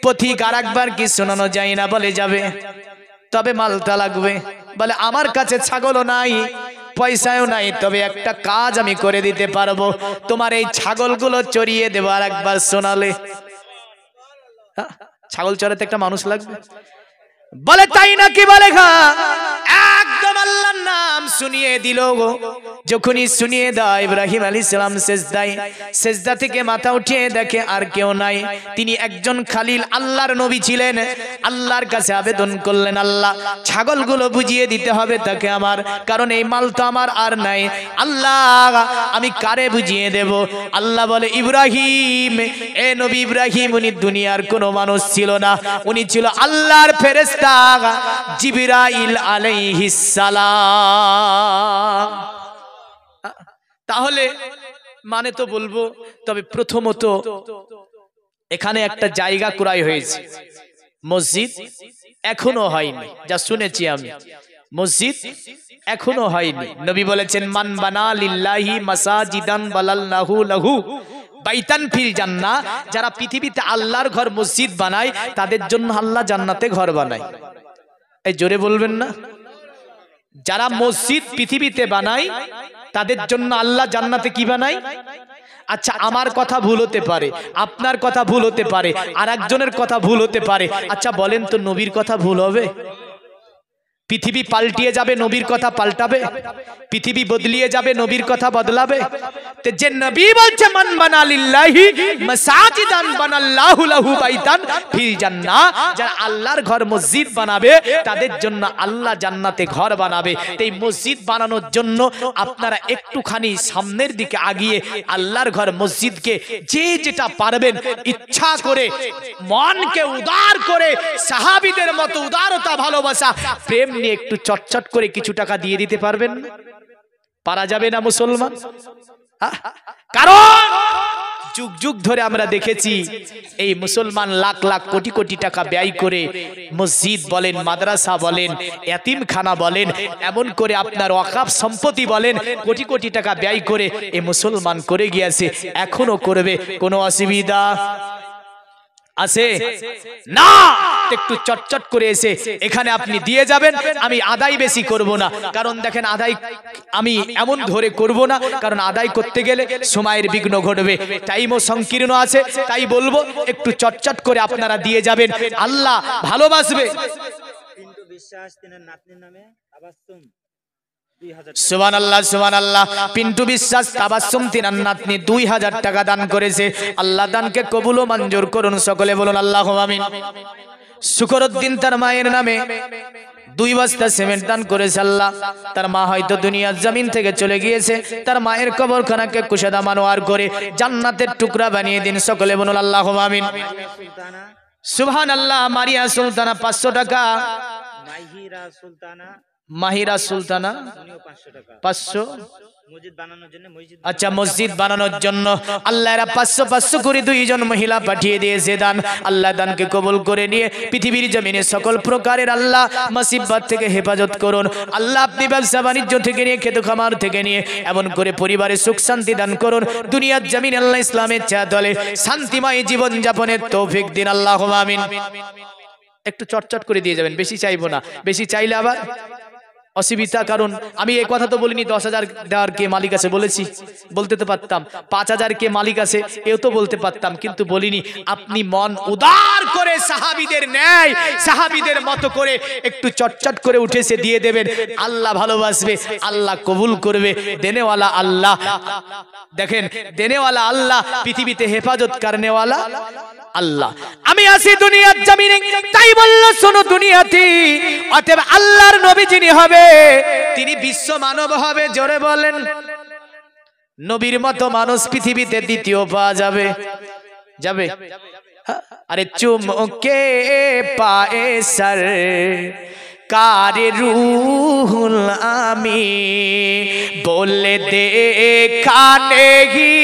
পথিক আর একবার কি শোনানো যায় না? বলে যাবে, তবে মালটা লাগবে। বলে আমার কাছে ছাগলও নাই, পয়সাও নাই, তবে একটা কাজ আমি করে দিতে পারবো, তোমার এই ছাগলগুলো চড়িয়ে দেবো। আর একবার শোনালে, ছাগল চড়াতে একটা মানুষ লাগবে? বলে তাই নাকি? বলে একদম আল্লাহর নাম শুনিয়ে দিল গো। যখনই শুনিয়ে দেয় ইব্রাহিম আলাইহিস সালাম সেজদা থেকে মাথা উঠিয়ে দেখে আর কেউ নাই। তিনি একজন খালিল আল্লাহর নবী ছিলেন। আল্লাহর কাছে আবেদন করলেন, আল্লাহ ছাগলগুলো বুঝিয়ে দিতে হবে তাকে আমার, কারণ এই মাল তো আমার আর নাই। আল্লাহ আমি কারে বুঝিয়ে দেব? আল্লাহ বলে, ইব্রাহিম, এ নবী ইব্রাহিম উনি দুনিয়ার কোনো মানুষ ছিল না, উনি ছিল আল্লাহর ফেরেশতা জিবরাইল আলাইহিস সালাম। তাহলে মানে তো বলবো, তবে প্রথমত এখানে একটা জায়গা ক্রয় হয়েছে, মসজিদ এখনো হয়নি, যা শুনেছি আমি, মসজিদ এখনো হয়নি। নবী বলেছেন, মান বানা লিল্লাহি মাসাজিদান বালাল্লাহু লাহু বাইতান ফিল জান্নাহ। যারা পৃথিবীতে আল্লাহর ঘর মসজিদ বানায়, তাদের জন্য আল্লাহ জান্নাতে ঘর বানায়। এই জোরে বলবেন না? যারা মসজিদ পৃথিবীতে বানায়, তাদের জন্য আল্লাহ জান্নাতে কি বানায়? আচ্ছা, আমার কথা ভুল হতে পারে, আপনার কথা ভুল হতে পারে, আর একজনের কথা ভুল হতে পারে। আচ্ছা বলেন তো, নবীর কথা ভুল হবে? পৃথিবী পাল্টিয়ে যাবে, নবীর কথা পাল্টাবে? পৃথিবী বদলিয়ে যাবে, নবীর কথা বদলাবে? তো যে নবী বলছে, মান বানা লিল্লাহি মাসাজিদান বানাল্লাহু লাহু বাইতান ফিল জান্নাহ, যারা আল্লাহর ঘর মসজিদ বানাবে, তাদের জন্য আল্লাহ জান্নাতে ঘর বানাবে। এই মসজিদ বানানোর জন্য আপনারা একটুখানি সামনের দিকে আগিয়ে আল্লাহর ঘর মসজিদকে যে যেটা পারবেন, ইচ্ছা করে মনকে উদার করে সাহাবীদের মতো উদারতা, ভালোবাসা, প্রেম নিয়ে একটু চটচট করে কিছু টাকা দিয়ে দিতে পারবেন? পারা যাবে না মুসলমান? কারণ যুগ যুগ ধরে আমরা দেখেছি এই মুসলমান লাখ লাখ কোটি কোটি টাকা ব্যয় করে মসজিদ বলেন, মাদ্রাসা বলেন, এতিমখানা বলেন, এমন করে আপনার ওয়াকফ সম্পত্তি বলেন, কোটি কোটি টাকা ব্যয় করে এই মুসলমান করে গিয়েছে, এখনো করবে। কোনো অসুবিধা আছে না? একটু চটচট করে এসে এখানে আপনি দিয়ে যাবেন। আমি আদায় বেশি করব না, কারণ দেখেন আদায় আমি এমন ধরে করব না, কারণ আদায় করতে গেলে সময়ের বিঘ্ন ঘটবে, টাইমও সংকীর্ণ আছে। তাই বলবো একটু চটচট করে আপনারা দিয়ে যাবেন, আল্লাহ ভালোবাসবে। পিন্টু বিশ্বাস তিনার নাতনির নামে তাবাসসুম, সুবহানাল্লাহ সুবহানাল্লাহ। পিন্টু বিশ্বাস তাবাসসুম তিনার নাতনি 2000 টাকা দান করেছে। আল্লাহ দানকে কবুল ও মঞ্জুর করুন, সকলে বলুন আল্লাহুম্মা আমিন। শুকরউদ্দিন তার মায়ের নামে 2 বস্তা সিমেন্ট দান করেছে। আল্লাহ, তার মা হয়তো দুনিয়ার জমিন থেকে চলে গিয়েছে, তার মায়ের কবরখানাকে কুশাদা মানোয়ার করে জান্নাতের টুকরা বানিয়ে দিন, সকলে বলুন আল্লাহুম্মা আমিন। সুবহানাল্লাহ। মারিয়া সুলতানা 500 টাকা, মাহিরা সুলতানা 500। আচ্ছা, মসজিদ বানানোর জন্য আল্লাহ এরা 500 করে 2 জন মহিলা পাঠিয়ে দিয়েছে দান। আল্লাহ দানকে কবুল করে নিয়ে পৃথিবীর জমিনে সকল প্রকারের আল্লাহ মুসিবত থেকে হেফাজত করুন। আল্লাহ আপনি ব্যবসা বাণিজ্য থেকে নিয়ে, খেত খামার থেকে নিয়ে, এমন করে পরিবারে সুখ শান্তি দান করুন। দুনিয়ার জমিনে আল্লাহ ইসলামের চাদলে শান্তিময় জীবন যাপনের তৌফিক দিন, আল্লাহুম্মা আমিন। একটু চটচট করে দিয়ে যাবেন, বেশি চাইবো না, বেশি চাইলে আবার অসুবিধা। কারণ আমি এই কথা তো বলিনি 10,000 দেওয়ার কে মালিক আছে, বলেছি, বলতে তো পারতাম। 5,000 কে মালিক আছে এও তো বলতে পারতাম, কিন্তু বলিনি। আপনি মন উদার করে সাহাবীদের ন্যায়, সাহাবীদের মতো করে একটু চটচট করে উঠেছে দিয়ে দেবেন, আল্লাহ ভালোবাসবে, আল্লাহ কবুল করবে। দেনেওয়ালা আল্লাহ, দেখেন দেনেওয়ালা আল্লাহ, পৃথিবীতে হেফাজত করনেওয়ালা আল্লাহ। আমি আসি দুনিয়ার জমিনে, তাই বললো শোনো দুনিয়াতে, অতএব আল্লাহর নবী যিনি হবে তিনি বিশ্ব মানব হবে। জোরে বলেন, নবীর মতো মানুষ পৃথিবীতে দ্বিতীয় পাওয়া যাবে? যাবে? আরে চুমকে পায়ে সর কারে রুহুল আমি বলে দেখা নেহি,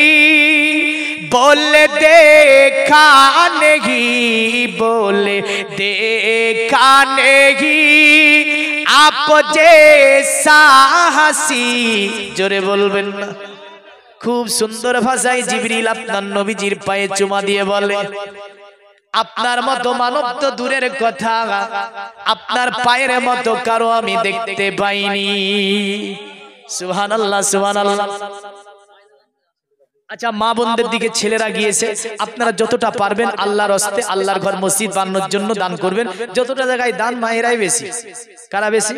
बोले देखा नहीं, बोले देखा नहीं, आप जैसा हंसी। जोरे बोलবেন না? খুব সুন্দর ভাষায় জিবরিল আপনার নবীজির পায়ে চুমা দিয়ে বলে, আপনার মতো মানব তো দূরের কথা, আপনার পায়ের মতো কারো আমি দেখতে পাইনি। সুবহানাল্লাহ সুবহানাল্লাহ। আচ্ছা, মা বোনদের দিকে ছেলেরা গিয়েছে, আপনারা যতটা পারবেন আল্লাহর হস্তে আল্লাহর ঘর মসজিদ বানানোর জন্য দান করবেন। যতটা জায়গায় দান মায়েরাই বেশি। কারা বেশি?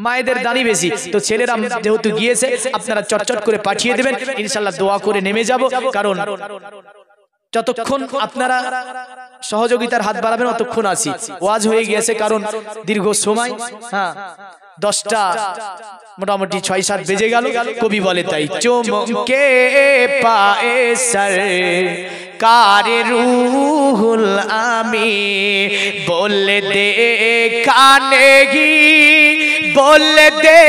মায়েদের দানই বেশি। তো ছেলেরা যেহেতু গিয়েছে, আপনারা চটচট করে পাঠিয়ে দেবেন, ইনশাআল্লাহ দোয়া করে নেমে যাব। কারণ যতক্ষণ আপনারা সহযোগিতার হাত বাড়াবেন অতক্ষণ আছি। ওয়াজ হয়ে গিয়েছে, কারণ দীর্ঘ সময়, হ্যাঁ 10টা মোটামুটি 6-7 বেজে গেল। কবি বলে তাই, চমকে পায়ে সর কারে রুহুল আমি বলে দে কানেগি, বলে দে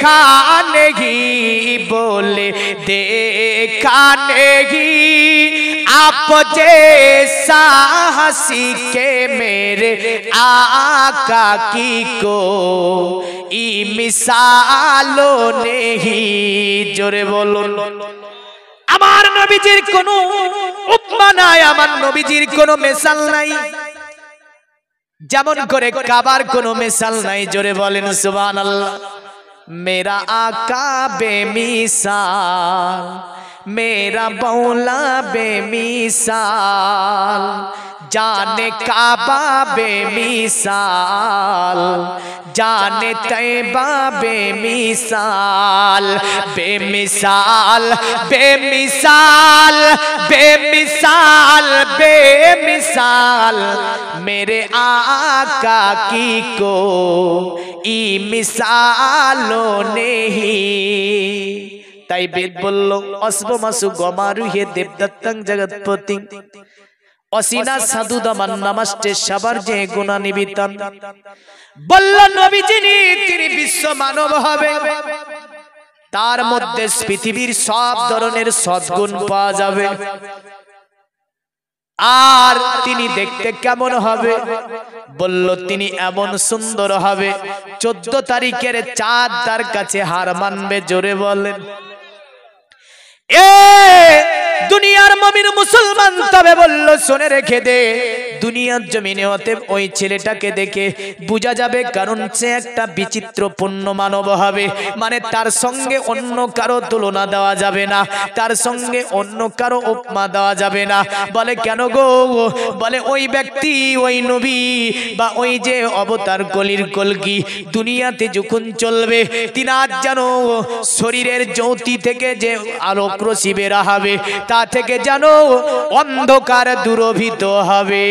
কানেগি, বলে দে কানেগি, आप जैसा हंसी के मेरे आका की को ई मिसालो नहीं। जोरे बोलो, আমার নবীজির কোনো উপমা নাই, আমার নবীজির কোনো মিসাল নাই, যেমন করে কাবার কোনো মিসাল নাই। জোরে বলেন সুবহানাল্লাহ। मेरा आका बेमिसाल, मेरा मौला बेमिसाल, जाने काबा बेमिसाल, जाने तैबा बेमिसाल, बेमिसाल बेमिसाल बेमिसाल बेमिसाल, मेरे आका की को ई मिसालो नहीं। তাই বেদ বলল, অসব মাসু গমারু হে দেবদত্তং জগৎপতি অসিনা সাধু দামান নমস্তে সবার যে গুণা নিবিতন। বলল নবী যিনি, তিনি বিশ্ব মানব হবে, তার মধ্যে পৃথিবীর সব ধরনের সদ্গুণ পাওয়া যাবে। আর তিনি দেখতে কেমন হবে? বলল তিনি এমন সুন্দর হবে, 14 তারিখের চাঁদ তার কাছে হার মানবে। জোরে বলেন এ দুনিয়ার মুমিন মুসলমান। তবে বলল শুনে রেখে দে, দুনিয়ার জমিনে হতে ওই ছেলেটাকে দেখে বোঝা যাবে, কারণ সে একটা বিচিত্রপূর্ণ মানব হবে। মানে তার সঙ্গে অন্য কারো তুলনা দেওয়া যাবে না, তার সঙ্গে অন্য কারো উপমা দেওয়া যাবে না। বলে কেন গো? বলে ওই ব্যক্তি, ওই নবী বা ওই যে অবতার কলির কলকি দুনিয়াতে যখন চলবে, তিনার যেন শরীরের জ্যোতি থেকে যে আলোক রশ্মি বের হবে, তা থেকে যেন অন্ধকার দূরভীত হবে।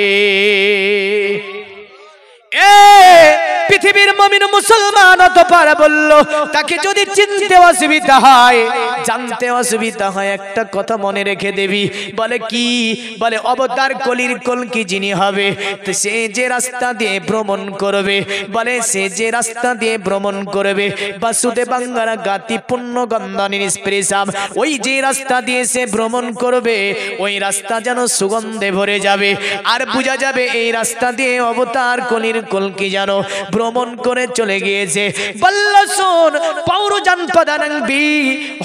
পৃথিবীর মুমিন মুসলমান অতঃপর বলল, তাকে যদি চিনতে অসুবিধা হয়, জানতে অসুবিধা হয়, একটা কথা মনে রেখে দেবি। বলে কি? বলে অবতার কলির কলকি যিনি হবে, তো সে যে রাস্তা দিয়ে ভ্রমণ করবে, বলে সে যে রাস্তা দিয়ে ভ্রমণ করবে, বাসুদেব বাঙ্গারা গাতি পুণ্য গন্ধনের স্পৃশাম, ওই যে রাস্তা দিয়ে সে ভ্রমণ করবে, ওই রাস্তা যেন সুগন্ধে ভরে যাবে। আর বোঝা যাবে এই রাস্তা দিয়ে অবতার কলির কলকি যেন ভ্রমণ করে চলে গিয়েছে। বলল শোন, পৌরজান প্রদানং বি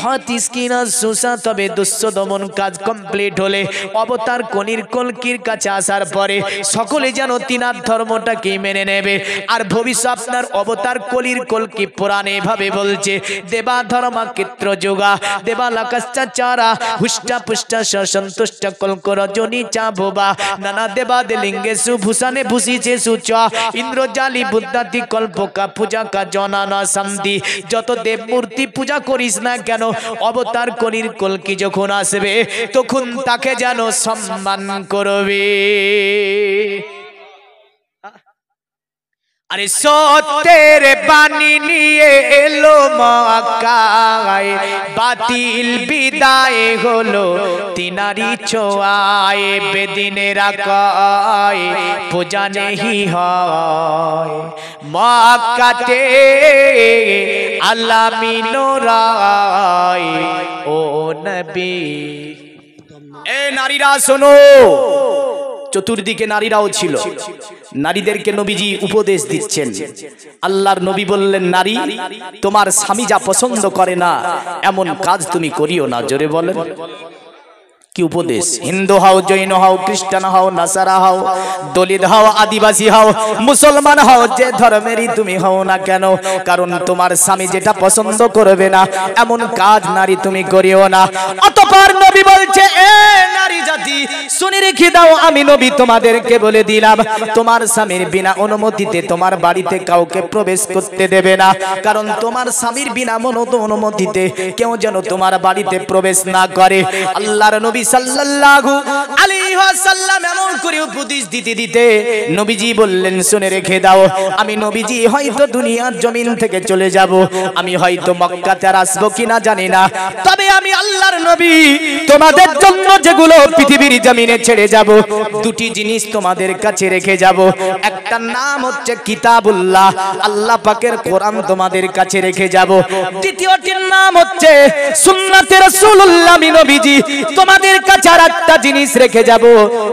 হাতিসকিনা সুসা, তবে দুঃস্য দমন কাজ কমপ্লিট হলে অবতার কলির কলকির কাছে আসার পরে সকলে যেন তিনার ধর্মটাকে মেনে নেবে। আর ভবিষ্যৎ আপনার অবতার কলির কলকি পুরাণে ভাবে বলছে, দেবা ধর্মা ক্ষেত্র যোগা দেবা লাকাশ্চাচারা হুষ্টা পুষ্টা সন্তুষ্ট কলক রজনী চা ভোবা নানা দেবা দেলিঙ্গে সুভূষণে ভূষিছে সুচ ইন্দ্রজালি বুদ্ধাতি কল্পকা পূজা কা জনানা সন্ধি। যত দেব মূর্তি পূজা করিস না কেন, অবতার কলির কলকি যখন আসবে তখন তাকে যেন সম্মান করবে। আরে সত্যের বাণী নিয়ে এলো মক্কায়, বাতিল বিদায় হলো তিনারি ছোঁয়ায়, বেদিনেরা কয় পূজা নেহি হয় মক্কাতে আলামিনোরায় ও নবী। এ নারীরা শোনো, চতুর্দিকে নারীরাও ছিল, নারীদেরকে নবীজি উপদেশ দিচ্ছেন। আল্লাহর নবী বললেন, নারী তোমার স্বামী যা পছন্দ করে না এমন কাজ তুমি করিও না। জোরে বলেন। কি উপদেশ? হিন্দু হও, জৈন হও, খ্রিস্টান হও, নাসারা হও, দলিত হও, আদিবাসী হও, মুসলমান হও, যে ধর্মেরই তুমি হও না কেন, কারণ তোমার স্বামী যেটা পছন্দ করবে না এমন কাজ নারী তুমি করিও না। অতঃপর নবী বলছে, এ নারী জাতি শুনে রেখে দাও, আমি নবী তোমাদেরকে বলে দিলাম, তোমার স্বামীর বিনা অনুমতিতে তোমার বাড়িতে কাউকে প্রবেশ করতে দেবে না, কারণ তোমার স্বামীর বিনা অনুমতিতে কেউ যেন তোমার বাড়িতে প্রবেশ না করে। আল্লাহর নবী সাল্লাল্লাহু আলাইহি ওয়াসাল্লাম এমন করে উপদেশ দিতে দিতে নবীজি বললেন, শুনে রেখে দাও, আমি নবীজি হয়তো দুনিয়ার জমিন থেকে চলে যাব, আমি হয়তো মক্কাতে আর আসবো কিনা জানি না, তবে আমি আল্লাহর নবী তোমাদের জন্য যেগুলো পৃথিবীর জমিনে ছেড়ে যাব, দুটি জিনিস তোমাদের কাছে রেখে যাব। একটা নাম হচ্ছে কিতাবুল্লাহ, আল্লাহ পাকের কোরআন তোমাদের কাছে রেখে যাব। দ্বিতীয়টির নাম হচ্ছে সুন্নাতে রাসূলুল্লাহ, আমি নবীজি তোমাদের কাছে আর একটা জিনিস রেখে যাব,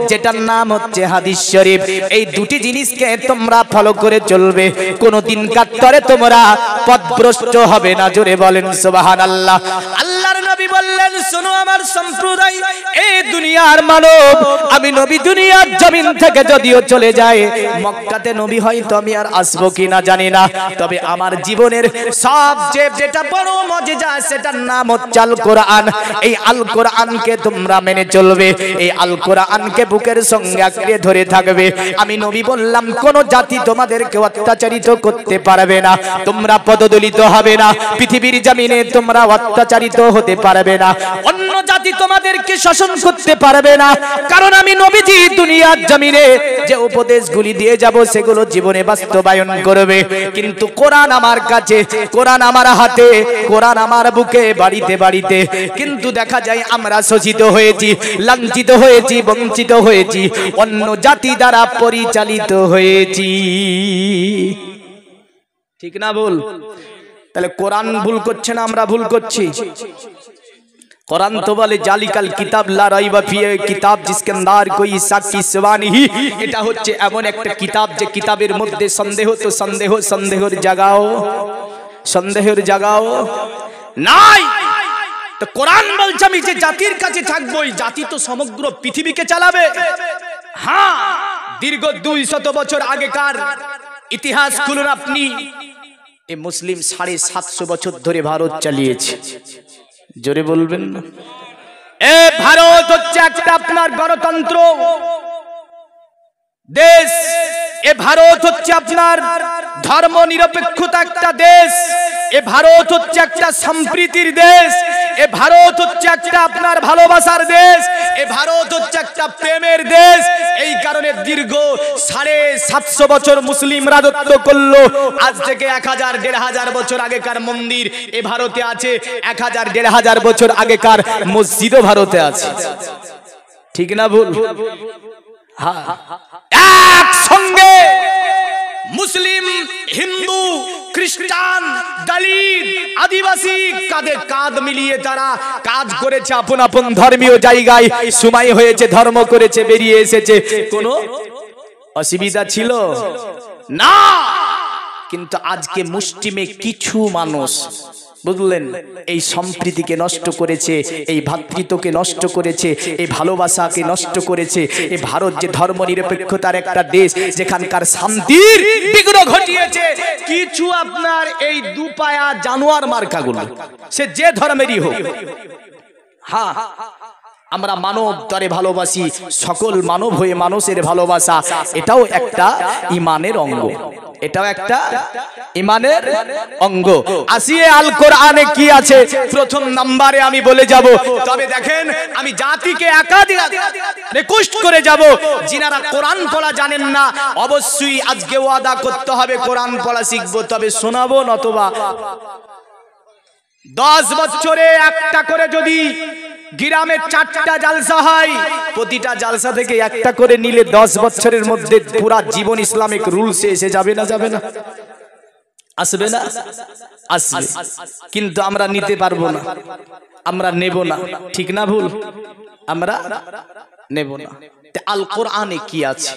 যেটার নাম হচ্ছে হাদিস শরীফ। এই দুটি জিনিসকে তোমরা ফলো করে চলবে, কোনদিন কাত্তরে তোমরা পথভ্রষ্ট হবে না। জোরে বলেন সুবহানাল্লাহ। আল্লাহর নবী বললেন, শোনো আমার সম্প্রদায়, এই দুনিয়ার মানব, আমি নবী দুনিয়ার জমিন থেকে যদিও চলে যায়, মক্কাতে নবী হয়তো আমি আর আসবো কিনা জানি না, তবে আমার জীবনের সবচেয়ে যেটা বড় মুজিজা সেটার নাম হচ্ছে আল কোরআন। এই আল কোরআনকে তোমরা মেনে চলবে, এই আল কোরআনকে বুকের সঙ্গে আঁকড়ে ধরে থাকবে। আমি নবী বললাম, কোন জাতি তোমাদেরকে অত্যাচারিত করতে পারবে না, তোমরা পদদলিত হবে না, পৃথিবীর জমিনে তোমরা অত্যাচারিত হতে পারবে না, অন্য জাতি তোমাদেরকে শাসন করতে পারবে না, কারণ আমি নবীজি দুনিয়ার জমিনে যে উপদেশগুলি দিয়ে যাব সেগুলো জীবনে বাস্তবায়ন করবে। কিন্তু কোরআন আমার কাছে, কোরআন আমার হাতে, কোরআন আমার বুকে, বাড়িতে বাড়িতে, কিন্তু দেখা যায় আমরা শোষিত হয়েছি, লাঞ্ছিত হয়েছি, বঞ্চিত হয়েছি, অন্য জাতি দ্বারা পরিচালিত হয়েছি। ঠিক না ভুল? তাহলে কোরআন ভুল করছে না আমরা ভুল করছি? कुरान तो बोले জালিকাল কিতাব লা রাইবা ফি, কিতাব जिसके अंदर कोई शक की सिवा नहीं। এটা হচ্ছে এমন একটা কিতাব যে কিতাবের মধ্যে সন্দেহ তো সন্দেহ, সন্দেহের জাগাও, সন্দেহের জাগাও নাই। তো কোরআন বলছে আমি যে জাতির কাছে থাকবো, এই জাতি তো সমগ্র পৃথিবীকে চালাবে। হ্যাঁ, দীর্ঘ 200 বছর আগেকার ইতিহাস খুলুন আপনি, এই মুসলিম 750 বছর ধরে ভারত চালিয়েছে। জোরে বলবেন না? এ ভারত হচ্ছে একটা আপনার গণতন্ত্র দেশ, এ ভারত হচ্ছে আপনার ধর্ম নিরপেক্ষতা একটা দেশ, এ ভারত হচ্ছে একটা সম্প্রীতির দেশ, এ ভারত হচ্ছে একটা আপনার ভালোবাসার দেশ, এ ভারত হচ্ছে একটা প্রেমের দেশ। এই কারণে দীর্ঘ 750 বছর মুসলিম রাজত্ব করলো। আজ থেকে 1000-1500 বছর আগেকার মন্দির এ ভারতে আছে, 1000-1500 বছর আগেকার মসজিদও ভারতে আছে। ঠিক না ভুল? হ্যাঁ, একসঙ্গে মুসলিম, হিন্দু, খ্রিস্টান, দলিত, আদিবাসী কাঁধে কাঁধ মিলিয়ে তারা কাজ করেছে আপন আপন ধর্মীয় জায়গায়। সময় হয়েছে, ধর্ম করেছে, বেরিয়ে এসেছে। কোনো অসুবিধা ছিল না। কিন্তু আজকে মুষ্টিমে কিছু মানুষ, বুঝলেন, এই সম্প্রীতিকে নষ্ট করেছে, এই ভ্রাতৃত্বকে নষ্ট করেছে, এই ভালোবাসাকে নষ্ট করেছে। এই ভারত যে ধর্ম নিরপেক্ষতার একটা দেশ, যেখানকার শান্তির বিঘ্ন ঘটিয়েছে কিছু আপনার এই দুপায়া জানোয়ার মার্কাগুলো, সে যে ধর্মেরই হোক। হ্যাঁ, আমরা মানব তরে ভালোবাসি, সকল মানব হয়ে মানুষের ভালোবাসা, এটাও একটা ঈমানের অঙ্গ, এটাও একটা ঈমানের অঙ্গ। আসিয়ে আল কোরআনে কি আছে প্রথম নম্বরে আমি বলে যাব। তবে দেখেন, আমি জাতিকে একাধিক রিকোয়েস্ট করে যাব, যিনারা কোরআন পড়া জানেন না, অবশ্যই আজকে ওয়াদা করতে হবে কোরআন পড়া শিখবো, তবে শোনাবো, নতবা 10 বছরে একটা করে যদি গ্রামে 4টা জালসা হয়, প্রতিটা জালসা থেকে একটা করে নিলে 10 বছরের মধ্যে পুরা জীবন ইসলামিক রুলসে এসে যাবে না? যাবে না? আসবে না? আসবে। কিন্তু আমরা নিতে পারবো না, আমরা নেব না। ঠিক না ভুল? আমরা নেব না। আল কোরআনে কি আছে?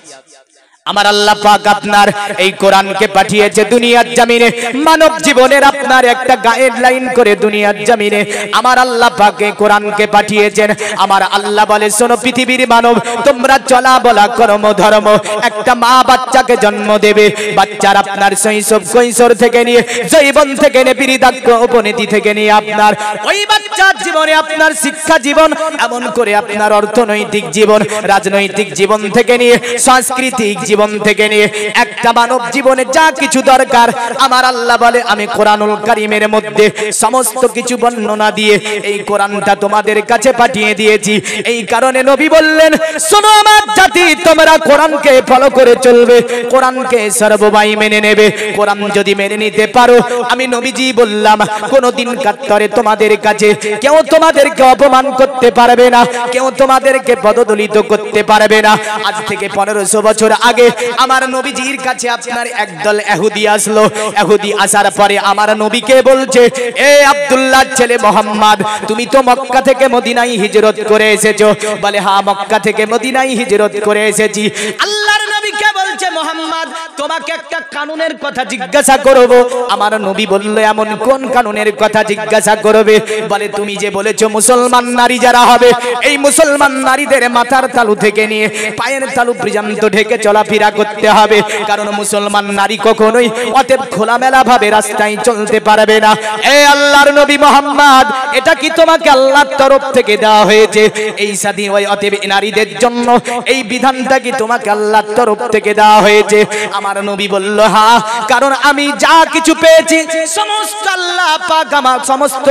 আমার আল্লাহ পাক আপনার এই কোরআনকে পাঠিয়েছে দুনিয়ার জমিনে মানব জীবনের আপনার একটা গাইডলাইন করে দুনিয়ার জমিনে আমার আল্লাহ পাক এই কোরআনকে পাঠিয়েছেন। আমার আল্লাহ বলে, শোনো পৃথিবীর মানব, তোমরা চলা বলা কর্ম ধর্ম, একটা মা বাচ্চাকে জন্ম দেবে, বাচ্চার আপনার শৈশব কৈশোর থেকে নিয়ে যৌবন থেকে নিয়ে বৃদ্ধাক্য উপনীতি থেকে নিয়ে আপনার ওই বাচ্চার জীবনে আপনার শিক্ষা জীবন, এমন করে আপনার অর্থনৈতিক জীবন, রাজনৈতিক জীবন থেকে নিয়ে সাংস্কৃতিক জীবন থেকে নিয়ে একটা মানব জীবনে যা কিছু দরকার আমার আল্লাহ বলে আমি কোরআনুল কারীমের মধ্যে সমস্ত কিছু বর্ণনা দিয়ে এই কোরআনটা তোমাদের কাছে পাঠিয়ে দিয়েছি। এই কারণে নবী বললেন, শোনো আমার জাতি, তোমরা কোরআনকে ফলো করে চলবে, কোরআনকে সর্বদাই মেনে নেবে। কোরআন যদি মেনে নিতে পারো, আমি নবীজি বললাম কোনদিন কাত্তরে তোমাদের কাছে কেউ তোমাদেরকে অপমান করতে পারবে না, কেউ তোমাদেরকে পদদলিত করতে পারবে না। আজ থেকে 1500 বছর আগে আমার নবীজির কাছে আপনার একদল ইহুদি আসলো। ইহুদি আসার পরে আমার নবীকে বলছে, এ আব্দুল্লাহর ছেলে মুহাম্মদ, তুমি তো মক্কা থেকে মদিনায় হিজরত করে এসেছো। বলে, হ্যাঁ মক্কা থেকে মদিনায় হিজরত করে এসেছি। আল্লাহর নবীকে বলছে, মুহাম্মদ তোমাকে একটা কানুনের কথা জিজ্ঞাসা করব। আমার নবী বলল, এমন কোন কানুনের কথা জিজ্ঞাসা করবে? বলে, তুমি যে বলেছো মুসলমান নারী যারা হবে, এই মুসলমান নারীদের মাথার তালু থেকে নিয়ে পায়ের তালু পর্যন্ত ঢেকে চলাফেরা করতে হবে, কারণ মুসলমান নারী কখনোই অতএব খোলামেলা ভাবে রাস্তায় চলতে পারবে না। এ আল্লাহর নবী মুহাম্মদ, এটা কি তোমাকে আল্লাহর তরফ থেকে দেওয়া হয়েছে? এই স্বাধীন ওই অতএব নারীদের জন্য এই বিধানটা কি তোমাকে আল্লাহর তরফ থেকে দেওয়া হয়েছে? আমার নবী বলল, হ্যাঁ, কারণ আমি যা কিছু পেয়েছি সমস্ত আল্লাহ পাক, আমার সমস্ত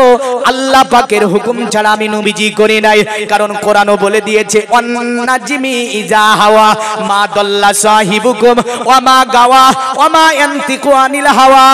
আল্লাহ পাকের হুকুম ছাড়া আমি নবীজি করি নাই। কারণ কোরআনও বলে দিয়েছে, ওয়ান্নাজমি ইজা হাওয়া মা দাল্লা সাহিবুকুম ওয়া মা গাওয়া ওয়া মা ইয়ান্তিকু আনিল হাওয়া।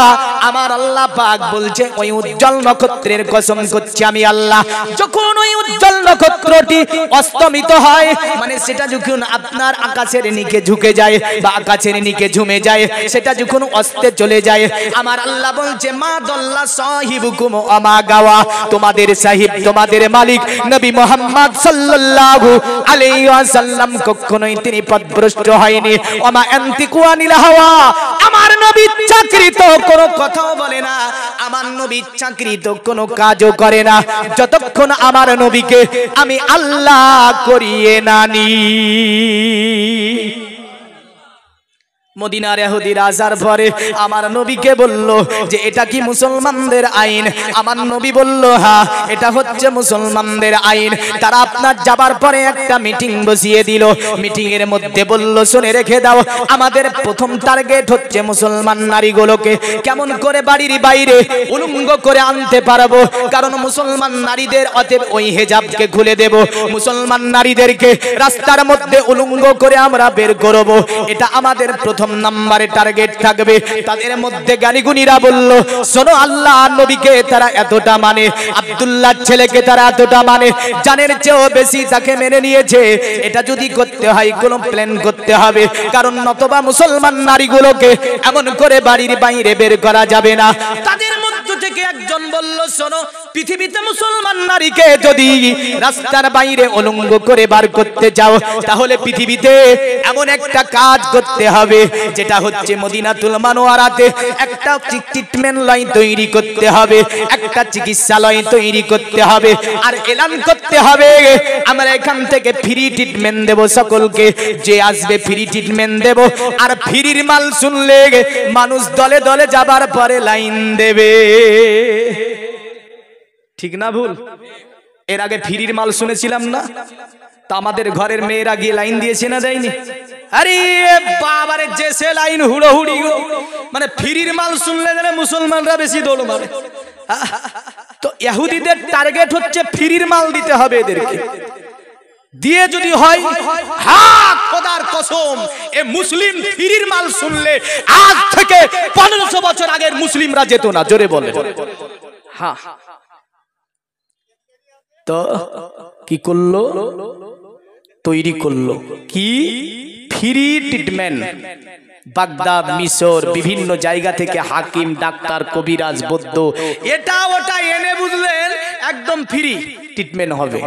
আমার আল্লাহ পাক বলছে, ওই উজ্জ্বল নক্ষত্রের কসম করছি আমি আল্লাহ, যখন ওই উজ্জ্বল নক্ষত্রটি অস্তমিত হয়, মানে সেটা যখন আপনার আকাশের নিচে ঝুঁকে যায় বা আকাশের নিচে ঝুমে যায়, সেটা যখন অস্তে চলে যায়, আমার আল্লাহ বলছে, মা দাল্লা সাহিবুকুম ওয়া মা গাওয়া, তোমাদের সাহিব, তোমাদের মালিক নবী মুহাম্মদ সাল্লাল্লাহু আলাইহি ওয়াসাল্লাম কখনোই তিনি পথভ্রষ্ট হয়নি। ওয়া মা ইয়ান্তিকু আনিল হাওয়া, আমার নবী চাকরিত কোনো কথাও বলে না, আমার নবী চাকরিত কোনো কাজও করে না, যতক্ষণ আমার নবীকে আমি আল্লাহ করিয়ে না নি। মদিনার ইহুদিরা আসার পরে আমার নবীকে বলল যে এটা কি মুসলমানদের আইন? আমার নবী বলল, হ্যাঁ এটা হচ্ছে মুসলমানদের আইন। তারা আপনার যাবার পরে একটা মিটিং বসিয়ে দিল। মিটিং এর মধ্যে বলল, শুনে রেখে দাও, আমাদের প্রথম টার্গেট হচ্ছে মুসলমান নারীগুলোকে কেমন করে বাড়ির বাইরে উলঙ্গ করে আনতে পারবো, কারণ মুসলমান নারীদের অতএব ওই হেজাবকে খুলে দেব, মুসলমান নারীদেরকে রাস্তার মধ্যে উলঙ্গ করে আমরা বের করব, এটা আমাদের প্রথম নম্বরে টার্গেট থাকবে। তাদের মধ্যে জ্ঞানীগুণীরা বলল, শোনো, আল্লাহ নবীকে তারা এতটা মানে, আব্দুল্লাহর ছেলেকে তারা এতটা মানে, জানের চেয়েও বেশি তাকে মেনে নিয়েছে। এটা যদি করতে হয় কোনো প্ল্যান করতে হবে, কারণ নতবা মুসলমান নারীগুলোকে এমন করে বাড়ির বাইরে বের করা যাবে না। তাদের মধ্য থেকে একজন বলল, শোনো, পৃথিবীতে মুসলমান নারীকে যদি রাস্তার বাইরে উলঙ্গ করে বার করতে চাও, তাহলে পৃথিবীতে এমন একটা কাজ করতে হবে, যেটা হচ্ছে মদিনাতুল মুনাওয়ারাতে একটা ট্রিটমেন্ট তৈরি করতে হবে, একটা চিকিৎসালয় তৈরি করতে হবে, আর এলান করতে হবে, আমরা এখান থেকে ফ্রি ট্রিটমেন্ট দেব সকলকে, যে আসবে ফ্রি ট্রিটমেন্ট দেব। আর ফ্রির মাল শুনলে মানুষ দলে দলে যাবার পরে লাইন দেবে, ঠিক না ভুল? এর আগে ফ্রির মাল শুনেছিলাম না? তা আমাদের ঘরের মেয়েরা গিয়ে লাইন দিয়েছে না, দেয়নি? আরে বাবারে, যে সে লাইন হুড়োহুড়ি গো, মানে ফ্রির মাল শুনলে যেন মুসলমানরা বেশি দৌড় মারে। তো ইহুদিদের টার্গেট হচ্ছে ফ্রির মাল দিতে হবে এদেরকে, দিয়ে যদি হয়, হ্যাঁ খোদার কসম, এ মুসলিম ফ্রির মাল শুনলে আজ থেকে 1500 বছর আগের মুসলিমরা যেত না, জোরে বলে। হ্যাঁ, তো কি করলো? তৈরি করলো কি? Free treatment. বাগদাদ, মিশর, বিভিন্ন জায়গা থেকে হাকিম, ডাক্তার, কবিরাজ, বৈদ্য, এটা ওটা এনে বুঝলেন একদম ফ্রি ট্রিটমেন্ট হবে।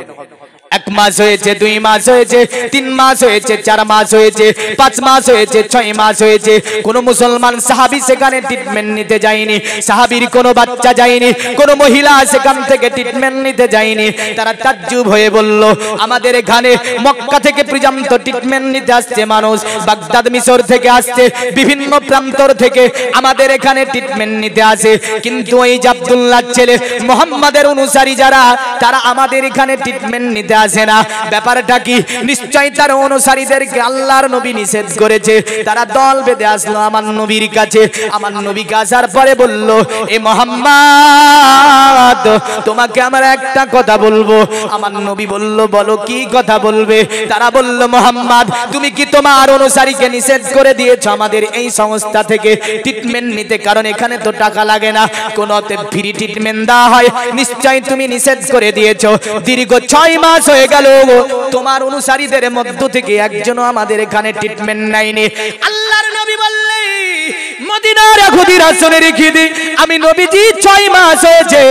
এক মাস হয়েছে, 2 মাস হয়েছে, 3 মাস হয়েছে, 4 মাস হয়েছে, 5 মাস হয়েছে, 6 মাস হয়েছে, কোন মুসলমান সাহাবী সেখানে ট্রিটমেন্ট নিতে যায়নি, সাহাবীর কোনো বাচ্চা যায়নি, কোনো মহিলা সেখান থেকে ট্রিটমেন্ট নিতে যায়নি। তারা তাজ্জুব হয়ে বলল, আমাদের এখানে মক্কা থেকে পর্যন্ত ট্রিটমেন্ট নিতে আসছে মানুষ, বাগদাদ মিশর থেকে আসছে, বিভিন্ন প্রান্তর থেকে আমাদের এখানে ট্রিটমেন্ট নিতে আসে, কিন্তু ওই যে আব্দুল্লাহর ছেলে মুহাম্মাদের অনুসারী যারা, তারা আমাদের এখানে ট্রিটমেন্ট নিতে আসে না। ব্যাপারটা কি? নিশ্চয়ই তার অনুসারীদেরকে আল্লাহর নবী নিষেধ করেছে। তারা দল বেঁধে আসলো আমার নবীর কাছে। আমার নবীকে আসার পরে বলল, এ মুহাম্মদ, তোমাকে আমার একটা কথা বলবো। আমার নবী বলল, বলো কি কথা বলবে? তারা বলল, মুহাম্মদ, তুমি কি তোমার অনুসারীকে নিষেধ করে দিয়েছো আমাদের এই সংস্থা থেকে ট্রিটমেন্ট নিতে? কারণ এখানে তো টাকা লাগে না, কোনতে ফ্রি ট্রিটমেন্ট দেওয়া হয়, নিশ্চয়ই তুমি নিষেধ করে দিয়েছো। দীর্ঘ 6 মাস হয়ে গেল তোমার অনুসারীদের মধ্য থেকে একজনও আমাদের এখানে ট্রিটমেন্ট নেয়নি। আল্লাহর নবী বললেন, মদিনার খুদির আসনে রেখে দি, আমি নবীজি 6 মাস হয়েছে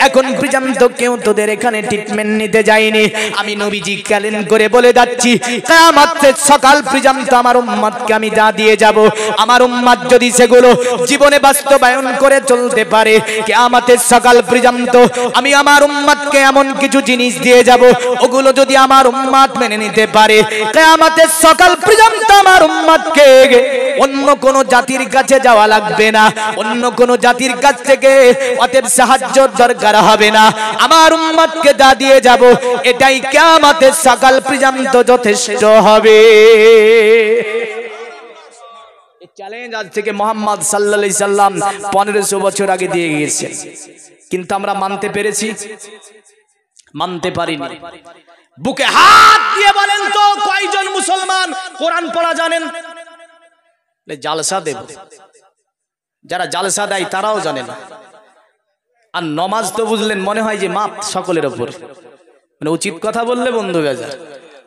এখন পর্যন্ত কেউ তোদের এখানে ট্রিটমেন্ট নিতে যায়নি। আমি নবীজি ক্যালেন করে বলে যাচ্ছি, কিয়ামতের সকাল পর্যন্ত আমার উম্মতকে আমি যা দিয়ে যাব, আমার উম্মত যদি সেগুলো জীবনে বাস্তবায়ন করে চলতে পারে, কিয়ামতের সকাল পর্যন্ত আমি আমার উম্মতকে এমন কিছু জিনিস দিয়ে যাব, ওগুলো যদি আমার উম্মত মেনে নিতে পারে, কিয়ামতের সকাল পর্যন্ত আমার উম্মতকে অন্য কোন জাতির কাছে যাওয়া লাগবে না, অন্য কোন জাতির কাছ থেকে অতএব সাহায্য দরকার হবে না। আমার উম্মতকে যা দিয়ে যাব, এটাই কিয়ামতের সকাল পর্যন্ত যথেষ্ট হবে। এই চ্যালেঞ্জ আজ থেকে মুহাম্মদ সাল্লাল্লাহু আলাইহি সাল্লাম 1500 বছর আগে দিয়ে গিয়েছেন, কিন্তু আমরা মানতে পেরেছি? মানতে পারিনি। বুকে হাত দিয়ে বলেন তো, কয়জন মুসলমান কোরআন পড়া জানেন? জালসা দেব, যারা জালসা দেয় তারাও জানে না। আর নমাজ তো বুঝলেন, মনে হয় যে মাপ সকলের ওপর, মানে উচিত কথা বললে বন্ধু বেজার।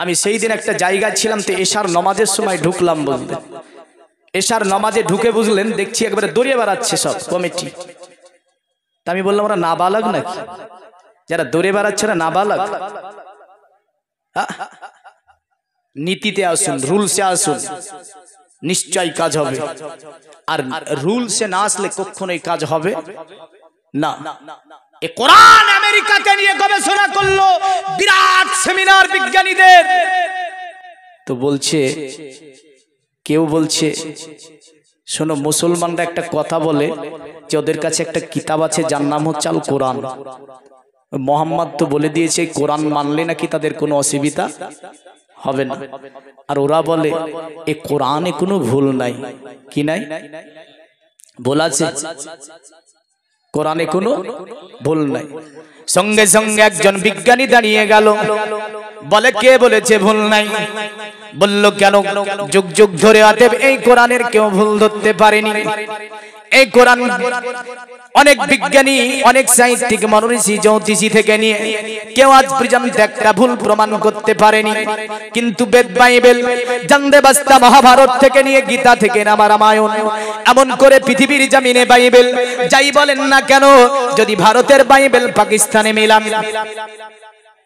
আমি সেই দিন একটা জায়গা ছিলাম, তো এশার নমাজের সময় ঢুকলাম, বুঝলেন, এশার নমাজে ঢুকে বুঝলেন দেখছি একবারে দৌড়িয়ে বেড়াচ্ছে সব কমিটি। তা আমি বললাম, ওরা নাবালক নাকি? যারা দৌড়ে বেড়াচ্ছে না নাবালক? নীতিতে আসুন, রুলসে আসুন, নিশ্চয়ই কাজ হবে। আর রুলসে না আসলে কখনোই কাজ হবে না। এই কোরআন আমেরিকাকে নিয়ে গবেষণা করলো, বিরাট সেমিনার বিজ্ঞানীদের, তো বলছে, কেউ বলছে, শোনো, মুসলমানরা একটা কথা বলে যে ওদের কাছে একটা কিতাব আছে যার নাম হচ্ছে আল কোরআন। মুহাম্মদ তো বলে দিয়েছে কোরআন মানলে নাকি তাদের কোনো অসুবিধা হবে না। আর ওরা বলে এ কোরআনে কোনো ভুল নাই। কি নাই? ভুল আছে? কোরআনে কোনো ভুল নাই। সঙ্গে সঙ্গে একজন বিজ্ঞানী দাঁড়িয়ে গেল, বলে, কে বলেছে ভুল নাই? বলল, কেন? যুগ যুগ ধরে অতএব এই কোরআনের কেউ ভুল ধরতে পারেনি। এই কোরআন অনেক বিজ্ঞানী, অনেক সাহিত্যিক, মনীষী, জ্যোতিষী থেকে নিয়ে কেউ আজ পর্যন্ত একটা ভুল প্রমাণ করতে পারেনি। কিন্তু বেদ, বাইবেল, জানদে বাস্তা, মহাভারত থেকে নিয়ে গীতা থেকে নামা রামায়ণ, এমন করে পৃথিবীর জমিনে বাইবেল যাই বলেন না কেন, যদি ভারতের বাইবেল পাকিস্তানে মিলান,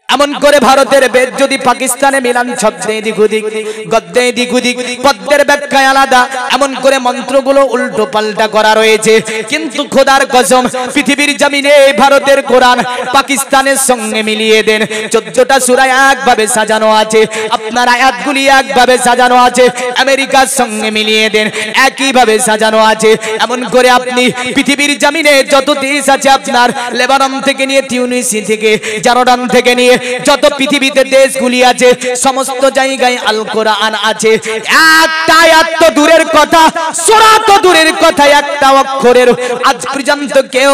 এমন করে ভারতের বেদ যদি পাকিস্তানে মিলান, শব্দে এদিক ওদিক, গদ্যে এদিক ওদিক, পদ্মের ব্যাখ্যায় আলাদা, এমন করে মন্ত্রগুলো উল্টো পাল্টা করা রয়েছে। কিন্তু খোদার কসম, পৃথিবীর জমিনে ভারতের কোরআন পাকিস্তানের সঙ্গে মিলিয়ে দেন, 14টা সূরা একভাবে সাজানো আছে, আপনার আয়াতগুলি একভাবে সাজানো আছে, আমেরিকার সঙ্গে মিলিয়ে দেন একইভাবে সাজানো আছে। এমন করে আপনি পৃথিবীর জমিনে যত দেশ আছে, আপনার লেবানন থেকে নিয়ে তিউনিসি থেকে, জর্ডান থেকে নিয়ে যত পৃথিবীতে দেশগুলি আছে, সমস্ত জায়গায় আল কোরআন আছে। একটা আয়াত তো দূরের কথা, সূরা তো দূরের কথা, একটা অক্ষরের আজ পর্যন্ত কেউ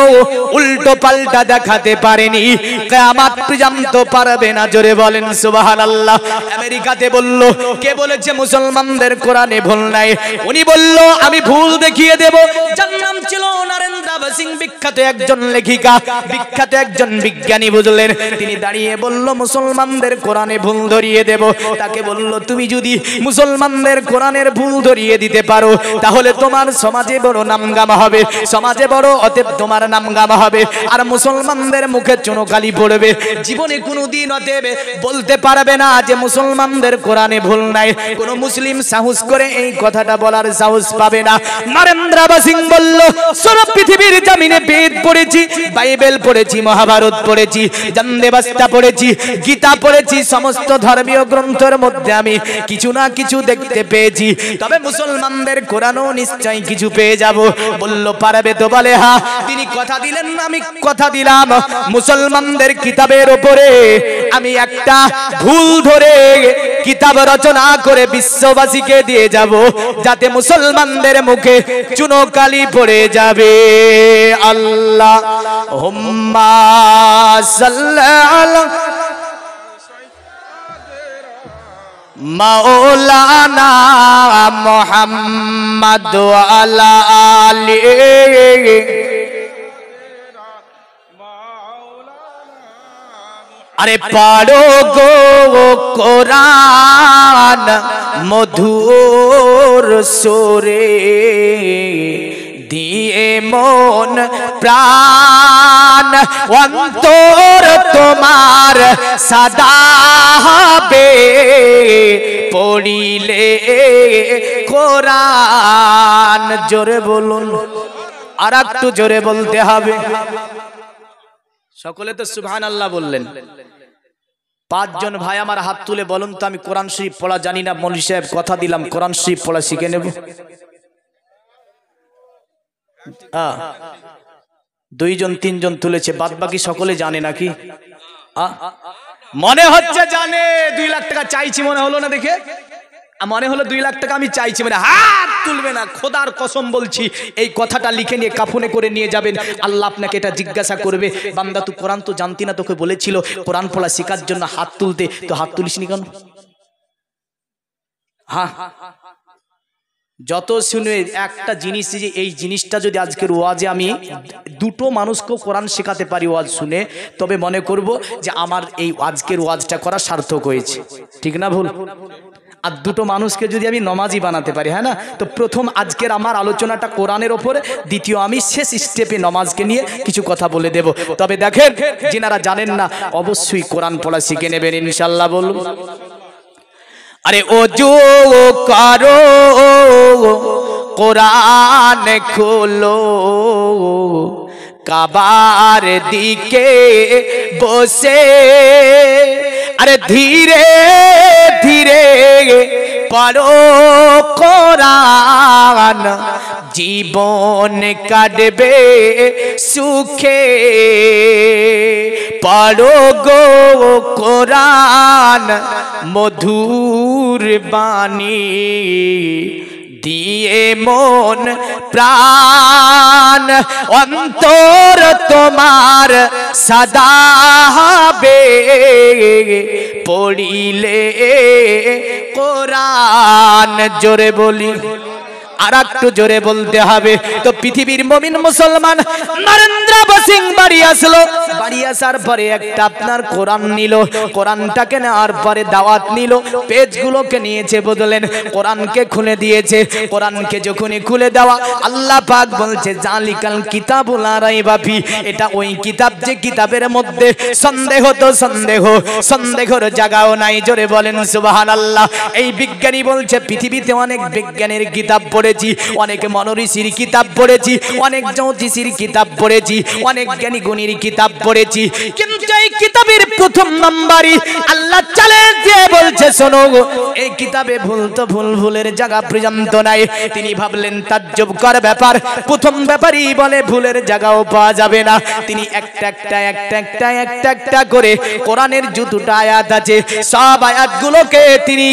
উল্টো পাল্টা দেখাতে পারেনি, কিয়ামত পর্যন্ত পারবে না। জোরে বলেন সুবহানাল্লাহ। আমেরিকাতে বলল, কে বলেছে মুসলমানদের কোরআনে ভুল নাই? উনি বলল, আমি ভুল দেখিয়ে দেব। যার নাম ছিল নারেন্দ্র সিং বিখ্যাত একজন লেখিকা, বিখ্যাত একজন বিজ্ঞানী বুঝলেন, তিনি দাঁড়িয়ে বলল মুসলমানদের কোরআনে ভুল ধরিয়ে দেব। তাকে বলল তুমি যদি মুসলমানদের কোরআনের ভুল ধরিয়ে দিতে পারো তাহলে তোমার সমাজে বড় নামগাম হবে, সমাজে বড় অতএব তোমার নামগাম হবে, আর মুসলমানদের মুখে চুনকালি পড়বে। জীবনে কোনোদিন অতএব বলতে পারবে না যে মুসলমানদের কোরআনে ভুল নাই। কোন মুসলিম সাহস করে এই কথাটা বলার সাহস পাবে না। নরেন্দ্র সিং বলল সারা পৃথিবীর জমিনে বেদ পড়েছি, বাইবেল পড়েছি, মহাভারত পড়েছি, জান্দেবাস্তা পড়েছি, গীতা পড়েছি, সমস্ত ধর্মীয় গ্রন্থের মধ্যে আমি কিছু না কিছু দেখতে পেয়েছি, তবে মুসলমানদের কোরআনও নিশ্চয়ই কিছু পেয়ে যাব। বলল পারবে তো? বলে হ্যাঁ। তিনি কথা দিলেন, আমি কথা দিলাম মুসলমানদের কিতাবের উপরে আমি একটা ভুল ধরে কিতাব রচনা করে বিশ্ববাসীকে দিয়ে যাব, যাতে মুসলমানদের মুখে চুনকালি পড়ে যাবে। আল্লাহ হুম্মা সাল্লাল্লাহু মাওলানা মুহাম্মদ আলা আলিহি। আরে পড়ো গো কোরআন মধুর সুরে, দিয়ে মন প্রাণ অন্তর তোমার সদা হবে, পড়িলে কোরআন। জোরে বলুন, আর একটু জোরে বলতে হবে। সকলে তো সুবহানাল্লাহ বললেন। পাঁচজন ভাই আমার হাত তুলে বলুন তো আমি কোরআন শরীফ পড়া জানি না। মৌলভী সাহেব কথা দিলাম কোরআন শরীফ পড়া শিখে নেব। দুইজন তিনজন তুলেছে, বাদ বাকি সকলে জানে নাকি? মনে হচ্ছে জানে। 2 লাখ টাকা চাইছি মনে হলো না দেখে, মনে হলো 2 লাখ টাকা আমি চাইছি, মানে হাত তুলবে না। খোদার কসম বলছি এই কথাটা লিখে নিয়ে কাফনে করে নিয়ে যাবেন। আল্লাহ আপনাকে এটা জিজ্ঞাসা করবে, বান্দা তুই কোরআন তো জানতি না, তোকে বলেছিল কোরআন পড়া শেখার জন্য হাত তুলতে, তো হাত তুলিসনি কেন? হ্যাঁ, যত শুনে একটা জিনিস, যে এই জিনিসটা যদি আজকের ওয়াজে আমি 2টো মানুষকেও কোরআন শেখাতে পারি ওয়াজ শুনে, তবে মনে করব যে আমার এই আজকের ওয়াজটা করা সার্থক হয়েছে। ঠিক না ভুল? আর 2টো মানুষকে যদি আমি নমাজি বানাতে পারি, হ্যাঁ না, তো প্রথম আজকের আমার আলোচনাটা কোরআনের ওপরে, দ্বিতীয় আমি শেষ স্টেপে নমাজকে নিয়ে কিছু কথা বলে দেব। তবে দেখেন, যিনারা জানেন না অবশ্যই কোরআন পড়া শিখে নেবেন ইনশাআল্লাহ। বলুন, আরে ওযু করো কোরআন খোলো, কাবার দিকে বসে আরে ধীরে ধীরে পড়ো কোরআন, জীবন কাটবে সুখে। পড়ো গো কোরআন মধুর বাণী, দিয়ে মন প্রাণ অন্তর তোমার সদা হবে, পড়িলে কোরআন। জোরে বলি, আর একটু জোরে বলতে হবে। তো পৃথিবীর মুমিন মুসলমান নরেন্দ্র সিং বাড়ি আসলো, বাড়ি আসার পরে একটা আপনার কোরআন নিল, কোরআনটাকে নেওয়ার পরে দাওয়াত নিল, পেজগুলোকে নিয়েছে বদলেন, কোরআনকে খুলে দিয়েছে। কোরআনকে যখনই খুলে দেওয়া, আল্লাহ পাক বলছে জালিকাল কিতাবুল লা রাইবা ফি, এটা ওই কিতাব যে কিতাবের মধ্যে সন্দেহ তো সন্দেহ, সন্দেহের জায়গাও নাই। জোরে বলেন সুবহানাল্লাহ। এই বিজ্ঞানী বলছে পৃথিবীতে অনেক বিজ্ঞানের কিতাব পড়েছি, অনেক মনোঋষির কিতাব পড়েছি, অনেক জ্যোতিষীর কিতাব পড়েছি, অনেক জ্ঞানী গুণীর কিতাব পড়েছি, কিন্তু এই কিতাবের প্রথম নাম্বারই আল্লাহ চ্যালেঞ্জ দিয়ে বলছে শোনো, এই কিতাবে ভুল তো ভুল, ভুলের জায়গা পর্যন্ত নাই। তিনি ভাবলেন তাজ্জবকর ব্যাপার, প্রথম ব্যাপারই বলে ভুলের জায়গাও পাওয়া যাবে না। তিনি একটা করে কোরআনের যতটা আয়াত আছে সব আয়াতগুলোকে তিনি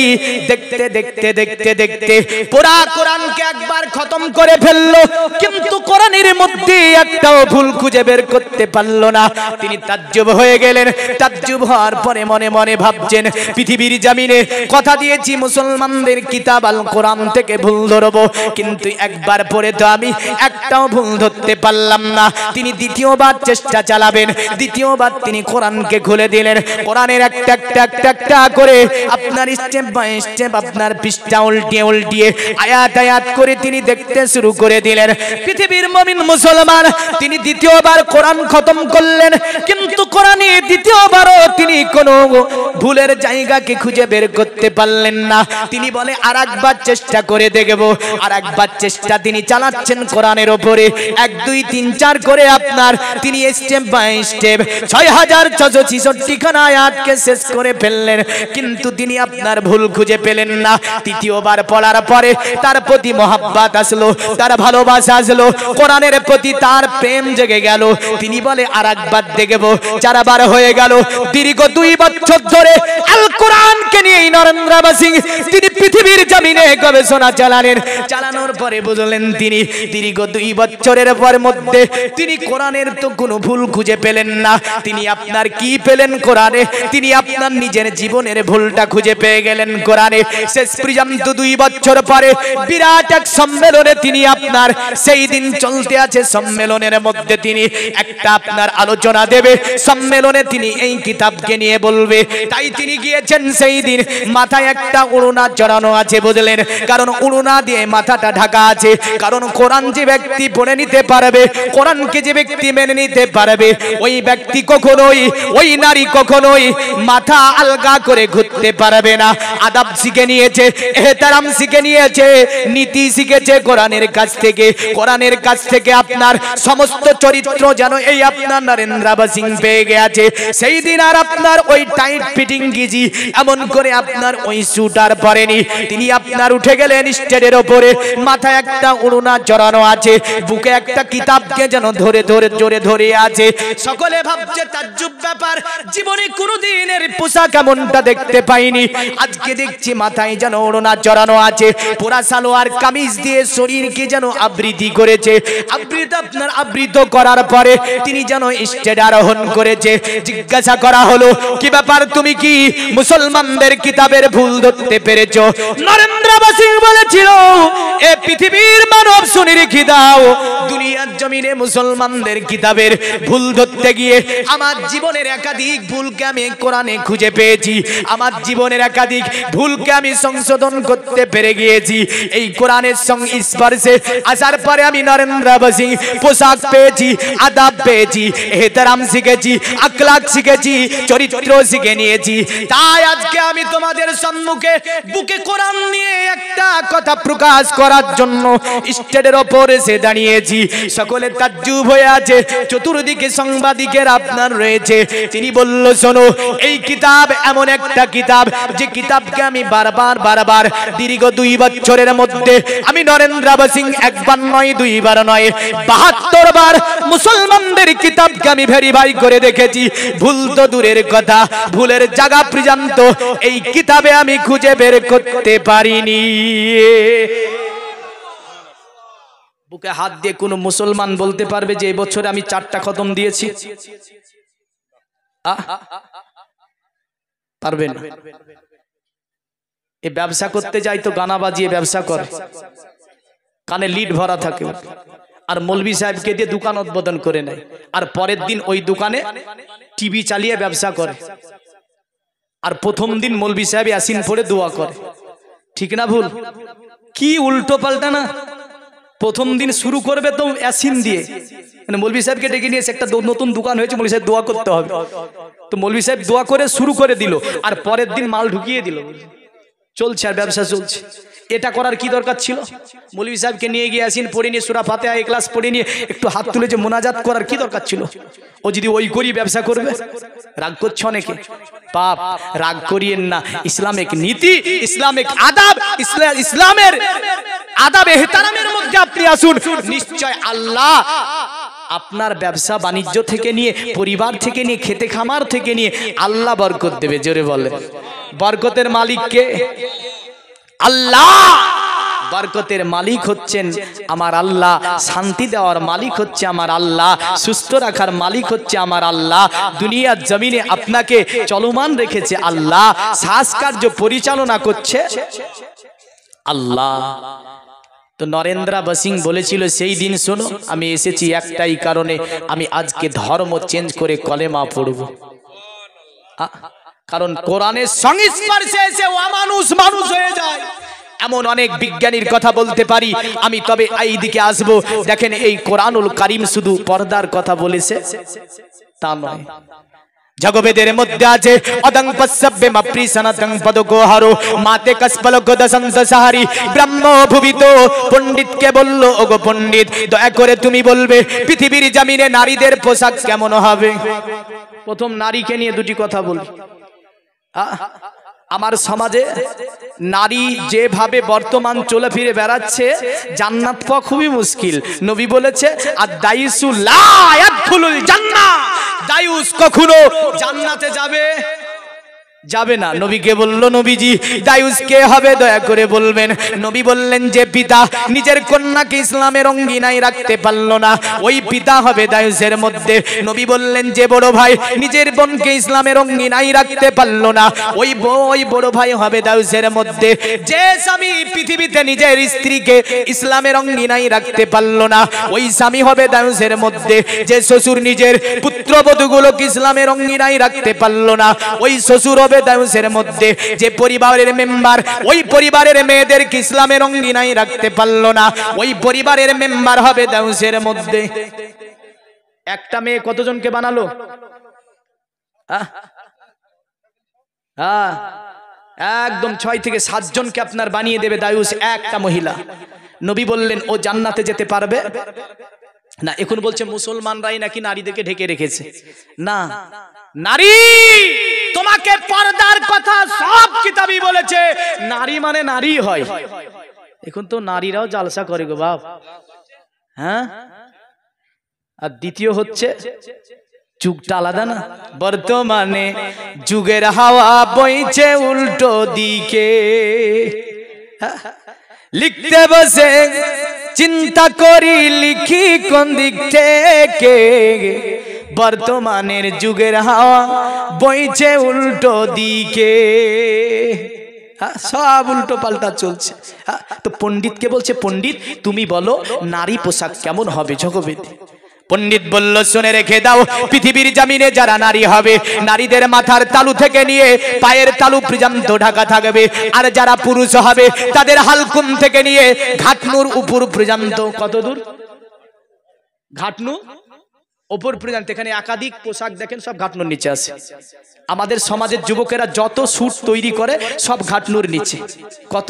দেখতে দেখতে দেখতে দেখতে পুরা কোরআনকে একবার খতম করে ফেললো, কিন্তু কোরআনের মধ্যে একটাও ভুল খুঁজে বের করতে পারলো না। তিনি তাজ্জব হয়ে গেলেন। গেলেন। তাজ্জুব হওয়ার পরে মনে মনে ভাবছেন, পৃথিবীর জমিনে কথা দিয়েছি মুসলমানদের কিতাব আল কোরআন থেকে ভুল ধরবো, কিন্তু একবার পরে তো আমি একটাও ভুল ধরতে পারলাম না। তিনি দ্বিতীয়বার চেষ্টা চালাবেন। দ্বিতীয়বার তিনি কোরআনকে খুলে দিলেন। কোরআনের একটা করে আপনার স্টেপ বাই স্টেপ আপনার পৃষ্ঠা উল্টিয়ে উল্টিয়ে আয়াত আয়াত করে তিনি দেখতে শুরু করে দিলেন। পৃথিবীর মুমিন মুসলমান, তিনি দ্বিতীয়বার কোরআন খতম করলেন, কিন্তু কোরআনে দ্বিতীয়বারও তিনি কোনো ভুলের জায়গাকে খুঁজে বের করতে পারলেন না। তিনি বলে আরেকবার চেষ্টা করে দেখব। আরেকবার চেষ্টা তিনি চালাচ্ছেন কোরআনের উপরে, 1 2 3 4 করে আপনার তিনি স্টেপ বাই স্টেপ 6666 খানা আয়াতকে শেষ করে ফেললেন, কিন্তু তিনি আপনার ভুল খুঁজে পেলেন না। তৃতীয়বার পড়ার পরে তার প্রতি মহব্বত আসলো, তার ভালোবাসা আসলো, কোরআনের প্রতি তার প্রেম জেগে গেল। তিনি বলে আরেকবার দেখব। 4 বার হয়ে গেল। দীর্ঘ 2 বছর ধরে আল কোরআনকে নিয়ে নরেন্দ্রবাসী তিনি পৃথিবীর জমিনে গবেষণা চালানোর পরে বুঝলেন তিনি দীর্ঘ 2 বছরের পর মধ্যে তিনি কোরআনের তো কোনো ভুল খুঁজে পেলেন না। তিনি আপনার কি পেলেন কোরআনে? তিনি আপনার নিজের জীবনের ভুলটা খুঁজে পেয়ে গেলেন কোরআনে। শেষ পর্যন্ত 2 বছর পরে বিরাট এক সম্মেলনে তিনি আপনার সেই দিন চলতে আছে সম্মেলনের মধ্যে তিনি একটা আপনার আলোচনা দেবে। সম্মেলনে তিনি এই কিতাবকে নিয়ে বলবে। তাই তিনি গিয়েছেন সেই দিন, মাথায় একটা উড়না চড়ানো আছে, বুঝলেন? কারণ উড়না দিয়ে মাথাটা ঢাকা আছে। কারণ কোরআন যে ব্যক্তি পড়ে নিতে পারবে, কোরআনকে যে ব্যক্তি মেনে নিতে পারবে, ওই ব্যক্তি কখনোই, ওই নারী কখনোই মাথা আলগা করে ঘুরতে পারবে না। আদব শিখে নিয়েছে, এহতারাম শিখে নিয়েছে, নীতি শিখেছে কোরআনের কাছ থেকে। কোরআনের কাছ থেকে আপনার সমস্ত চরিত্র যেন এই আপনার নরেন্দ্রবা সিং পেয়ে গেছে। সেই দিন আর আপনার ওই টাইট ফিটিং গিজি এমন করে আপনার ওই স্যুটার পরেনি। তিনি আপনার উঠে গেলেন স্টেজের ওপরে, মাথায় একটা উড়না জড়ানো আছে, বুকে একটা কিতাবকে যেন ধরে ধরে জোরে ধরে আছে। সকলে ভাবছে তাজ্জুব ব্যাপার, জীবনে কোনোদিন এর পোশাক এমনটা দেখতে পাইনি। আজকে দেখছি মাথায় যেন ওড়না জড়ানো আছে, পুরা সালোয়ার কামিজ দিয়ে শরীরকে যেন আবৃতি করেছে। আবৃত করার পরে তিনি যেন স্টেজ আরোহণ করেছে। জিজ্ঞাসা করা হলো, কি ব্যাপার, তুমি কি মুসলমানদের কিতাবের ভুল ধরতে পেরেছো? নরেন্দ্রবা সিং বলেছিল, এ পৃথিবীর মানব শুনে রেখে দাও, দুনিয়ার জমিনে মুসলমানদের কিতাবের ভুল ধরতে গিয়ে আমার জীবনের একাধিক ভুলকে আমি কোরআনে খুঁজে পেয়েছি। আমার জীবনের একাধিক ভুলকে আমি সংশোধন করতে পেরে গিয়েছি এই কোরআনের সংস্পর্শে আসার পরে। আমি নরেন্দ্রবা সিং পোশাক পেয়েছি, আদাব পেয়েছি, এহতারাম শিখেছি, আখলাক শিখেছি, চরিত্র শিখে নিয়েছি। তাই আজকে আমি তোমাদের সম্মুখে বুকে কোরআন নিয়ে একটা কথা প্রকাশ করার জন্য স্টেজের ওপরে এসে দাঁড়িয়েছি। সকলে তাজ্জুব হয়ে আছে, চতুর্দিকে সাংবাদিকের আপনার রয়েছে। তিনি বলল, শোনো, এই কিতাব এমন একটা কিতাব যে কিতাবকে আমি বারবার দীর্ঘ 2 বছরের মধ্যে আমি নরেন্দ্রবা সিং একবার নয়, 2 বার নয়, 72 বার মুসলমানদের কিতাবকে আমি ভেরিফাই করে দেখেছি। ভুল তো দূরের কথা, ভুলের জায়গা পর্যন্ত এই কিতাবে আমি খুঁজে বের করতে পারিনি। বুকে হাত দিয়ে কোন মুসলমান বলতে পারবে যে এবছরে আমি 4টা খতম দিয়েছি? পারবে না। এই ব্যবসা করতে যাই তো গানা বাজিয়ে ব্যবসা করে, কানে লিড ভরা থাকে, আর মৌলভী সাহেবকে দিয়ে দোকান উদ্বোধন করে নেয়, আর পরের দিন ওই দোকানে টিভি চালিয়ে ব্যবসা করে। আর প্রথম দিন মৌলভী সাহেব ইয়াসিন পড়ে দোয়া করে। ঠিক না ভুল? কি উল্টো পাল্টা না? প্রথম দিন শুরু করবে তো ইয়াসিন দিয়ে, মানে মৌলভী সাহেবকে ডেকে নিয়েছে, একটা নতুন দোকান হয়েছে, মৌলভী সাহেব দোয়া করতে হবে, তো মৌলভী সাহেব দোয়া করে শুরু করে দিল, আর পরের দিন মাল ঢুকিয়ে দিল, চলছে আর ব্যবসা চলছে। এটা করার কি দরকার ছিল? মৌলভী সাহেবকে নিয়ে গিয়ে ইয়াসিন পড়ে নিয়ে সূরা ফাতিহা ইখলাস পড়ে নিয়ে একটু হাত তুলে যে মোনাজাত করার কি দরকার ছিল? ও যদি ওই করি ব্যবসা করবে? রাগ করছে অনেকে, পাপ, রাগ করিয়েন না। ইসলামিক নীতি, ইসলামিক আদাব, ইসলামের আদাব এহতারামের মধ্যে আপনি আসুন, নিশ্চয় আল্লাহ আপনার ব্যবসা বাণিজ্য থেকে নিয়ে, পরিবার থেকে নিয়ে, খেতে খামার থেকে নিয়ে আল্লাহ বরকত দেবে। জোরে বলেন, বরকতের মালিক কে? আল্লাহ। বরকতের মালিক হচ্ছেন আমার আল্লাহ, শান্তি দেওয়ার মালিক হচ্ছে আমার আল্লাহ, সুস্থ রাখার মালিক হচ্ছে আমার আল্লাহ, দুনিয়ার জমিনে আপনাকে চলমান রেখেছে আল্লাহ, শ্বাস কার্য পরিচালনা করছে আল্লাহ। তো নরেন্দ্র বসিং বলেছিল সেই দিন শোনো আমি এসেছি একটাই কারণে, আমি আজকে ধর্ম চেঞ্জ করে কলেমা পড়ব। কারণ কোরআনের সংস্পর্শে এসে অমানুষ মানুষ হয়ে যায়। এমন অনেক বিজ্ঞানীর কথা বলতে পারি আমি, তবে এই দিকে আসবো। দেখেন এই কোরআনুল কারীম শুধু পর্দার কথা বলেছে তা নয়, জগবেদের মধ্যে আছে অদং পස්සব্বে মাপ্রি সনাতং পদগোহারো মাতে কসপল গদসন্ত সাহারি ব্রহ্ম ভুবিত। পণ্ডিতকে বলল ওগো পণ্ডিত দয়া করে তুমি বলবে পৃথিবীর জমিনে নারীদের পোশাক কেমন হবে। প্রথম নারীকে নিয়ে দুটি কথা বলি। আমার সমাজে নারী যেভাবে বর্তমান চলে ফিরে বেড়াচ্ছে জান্নাত পাওয়া খুবই মুশকিল। নবী বলেছে আর দায়ুসু লা ইয়াদখুলুল জান্নাহ, দায়ুস কখনো জান্নাতে যাবে না। নবীকে বলল নবীজি দায়ুস কে হবে দয়া করে বলবেন। নবী বললেন যে পিতা নিজের কন্যাকে ইসলামের অঙ্গিনায় রাখতে পারলো না ওই পিতা হবে দায়ুসের মধ্যে। নবী বললেন যে বড় ভাই নিজের বোনকে ইসলামের অঙ্গিনায় রাখতে পারলো না ওই বড় ভাই হবে দায়ুসের মধ্যে। যে স্বামী পৃথিবীতে নিজের স্ত্রীকে ইসলামের অঙ্গিনায় রাখতে পারলো না ওই স্বামী হবে দায়ুসের মধ্যে। যে শ্বশুর নিজের পুত্রবধূগুলোকে ইসলামের অঙ্গিনায় রাখতে পারলো না ওই শ্বশুর দায়ুসের মধ্যে। যে পরিবারের মেম্বার ওই পরিবারের মেয়েদেরকে ইসলামের অঙ্গিনায় রাখতে পারলো না ওই পরিবারের মেম্বার হবে দায়ুসের মধ্যে। একটা মেয়ে কতজনকে বানালো? একদম 6 থেকে 7 জনকে আপনার বানিয়ে দেবে দায়ুস একটা মহিলা। নবী বললেন ও জান্নাতে যেতে পারবে না। এখন বলছে মুসলমানরাই নাকি নারীদেরকে ঢেকে রেখেছে। না, নারী তোমাকে পর্দার কথা সব কিতাবই বলেছে। নারী মানে নারী হয়। এখন তো নারীরাও জালসা করে গো বাপ। হ্যাঁ, আর দ্বিতীয় হচ্ছে যুগটা আলাদা না। বর্তমানে যুগের হাওয়া বইছে উল্টো দিকে, লিখতে বসে চিন্তা করি লিখি কোন দিক থেকে। বর্তমানের যুগের হাওয়া বইছে উল্টো দিকে, সব উল্টো পাল্টা চলছে। তো পণ্ডিতকে বলছে পণ্ডিত তুমি বলো নারী পোশাক কেমন হবে জগবেদে। পণ্ডিত বলল শুনে রেখে দাও পৃথিবীর জমিনে যারা নারী হবে নারীদের মাথার তালু থেকে নিয়ে পায়ের তালু পর্যন্ত ঢাকা থাকবে। আর যারা পুরুষ হবে তাদের হালকুম থেকে নিয়ে ঘাটনুর উপর পর্যন্ত। কত দূর? ঘাটনু ওপর পর্যন্ত। এখানে একাধিক পোশাক দেখেন সব ঘাটনুর নিচে আছে। আমাদের সমাজের যুবকেরা যত স্যুট তৈরি করে সব ঘাটনুর নিচে। কত?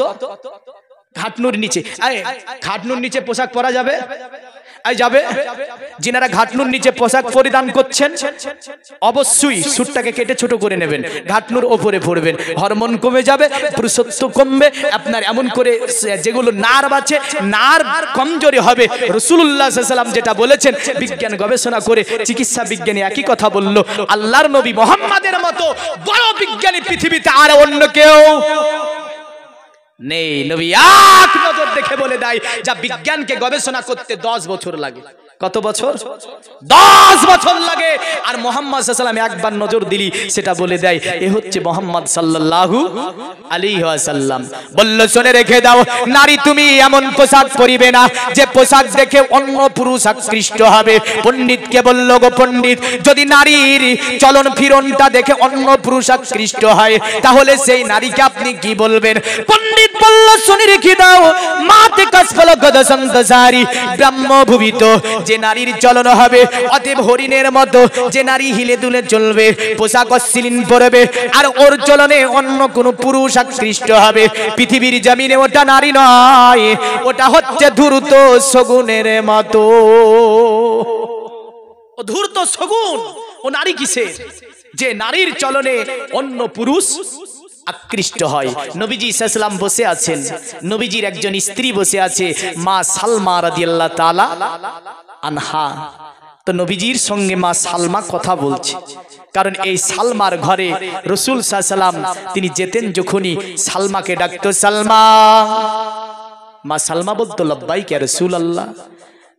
ঘাটনুর নিচে। ঘাটনুর নিচে পোশাক পরা যাবে? যাবে। যিনারা ঘাটনুর নিচে পোশাক পরিধান করছেন অবশ্যই স্যুটটাকে কেটে ছোট করে নেবেন, ঘাটনুর ওপরে পড়বেন, হরমোন কমে যাবে, পুরুষত্ব কমবে আপনার। এমন করে যেগুলো নার্ভ আছে নার্ভ কমজোরি হবে। রাসূলুল্লাহ সাল্লাল্লাহু আলাইহি ওয়াসাল্লাম যেটা বলেছেন বিজ্ঞান গবেষণা করে চিকিৎসা বিজ্ঞানী একই কথা বলল। আল্লাহর নবী মুহাম্মাদের মতো বড় বিজ্ঞানী পৃথিবীতে আর অন্য কেউ নেই। নবী এক নজর দেখে বলে দেয় যা বিজ্ঞানকে গবেষণা করতে 10 বছর লাগে। কত বছর? 10 বছর লাগে। আর মুহাম্মদ সাল্লাল্লাহু আলাইহি ওয়াসাল্লাম একবার নজর দিলি সেটা বলে দেয় এ হচ্ছে মুহাম্মদ সাল্লাল্লাহু আলাইহি ওয়াসাল্লাম। বলল শুনে রেখে দাও নারী তুমি এমন পোশাক পরিবে না যে পোশাক দেখে অন্য পুরুষ আকৃষ্ট হবে। পণ্ডিতকে বলল গো পণ্ডিত যদি নারীর চলন ফিরনটা দেখে অন্য পুরুষ আকৃষ্ট হয় তাহলে সেই নারীকে আপনি কি বলবেন? পণ্ডিত বলল শুনে রেখে দাও মাতে কসফল গদসন্ত সারি ব্রহ্মভূবিত। যে নারীর চলন হবে অতএব হরিণের মতো, যে নারী হিলে দুলে চলবে পোশাক অশ্লীল পরবে আর ওর চলনে অন্য কোন পুরুষ আকৃষ্ট হবে পৃথিবীর জমিনে ওটা নারী নয়, ওটা হচ্ছে ধূর্ত শগুনের মতো। ও ধূর্ত শগুন, ও নারী কিসের? যে নারীর চলনে অন্য পুরুষ আকৃষ্ট হয়। নবীজি সাল্লাল্লাহু আলাইহি ওয়াসাল্লাম বসে আছেন, নবীজির একজন স্ত্রী বসে আছে মা সালমা রাদিয়াল্লাহু তাআলা আনহা। তো নবীজির সঙ্গে মা সালমা কথা বলছে, কারণ এই সালমার ঘরে রাসূল সাল্লাল্লাহু আলাইহি ওয়াসাল্লাম তিনি যেতেন যখনই সালমাকে ডাকতো সালমা মা সালমা বলতো লব্বাইক ইয়া রাসূলুল্লাহ।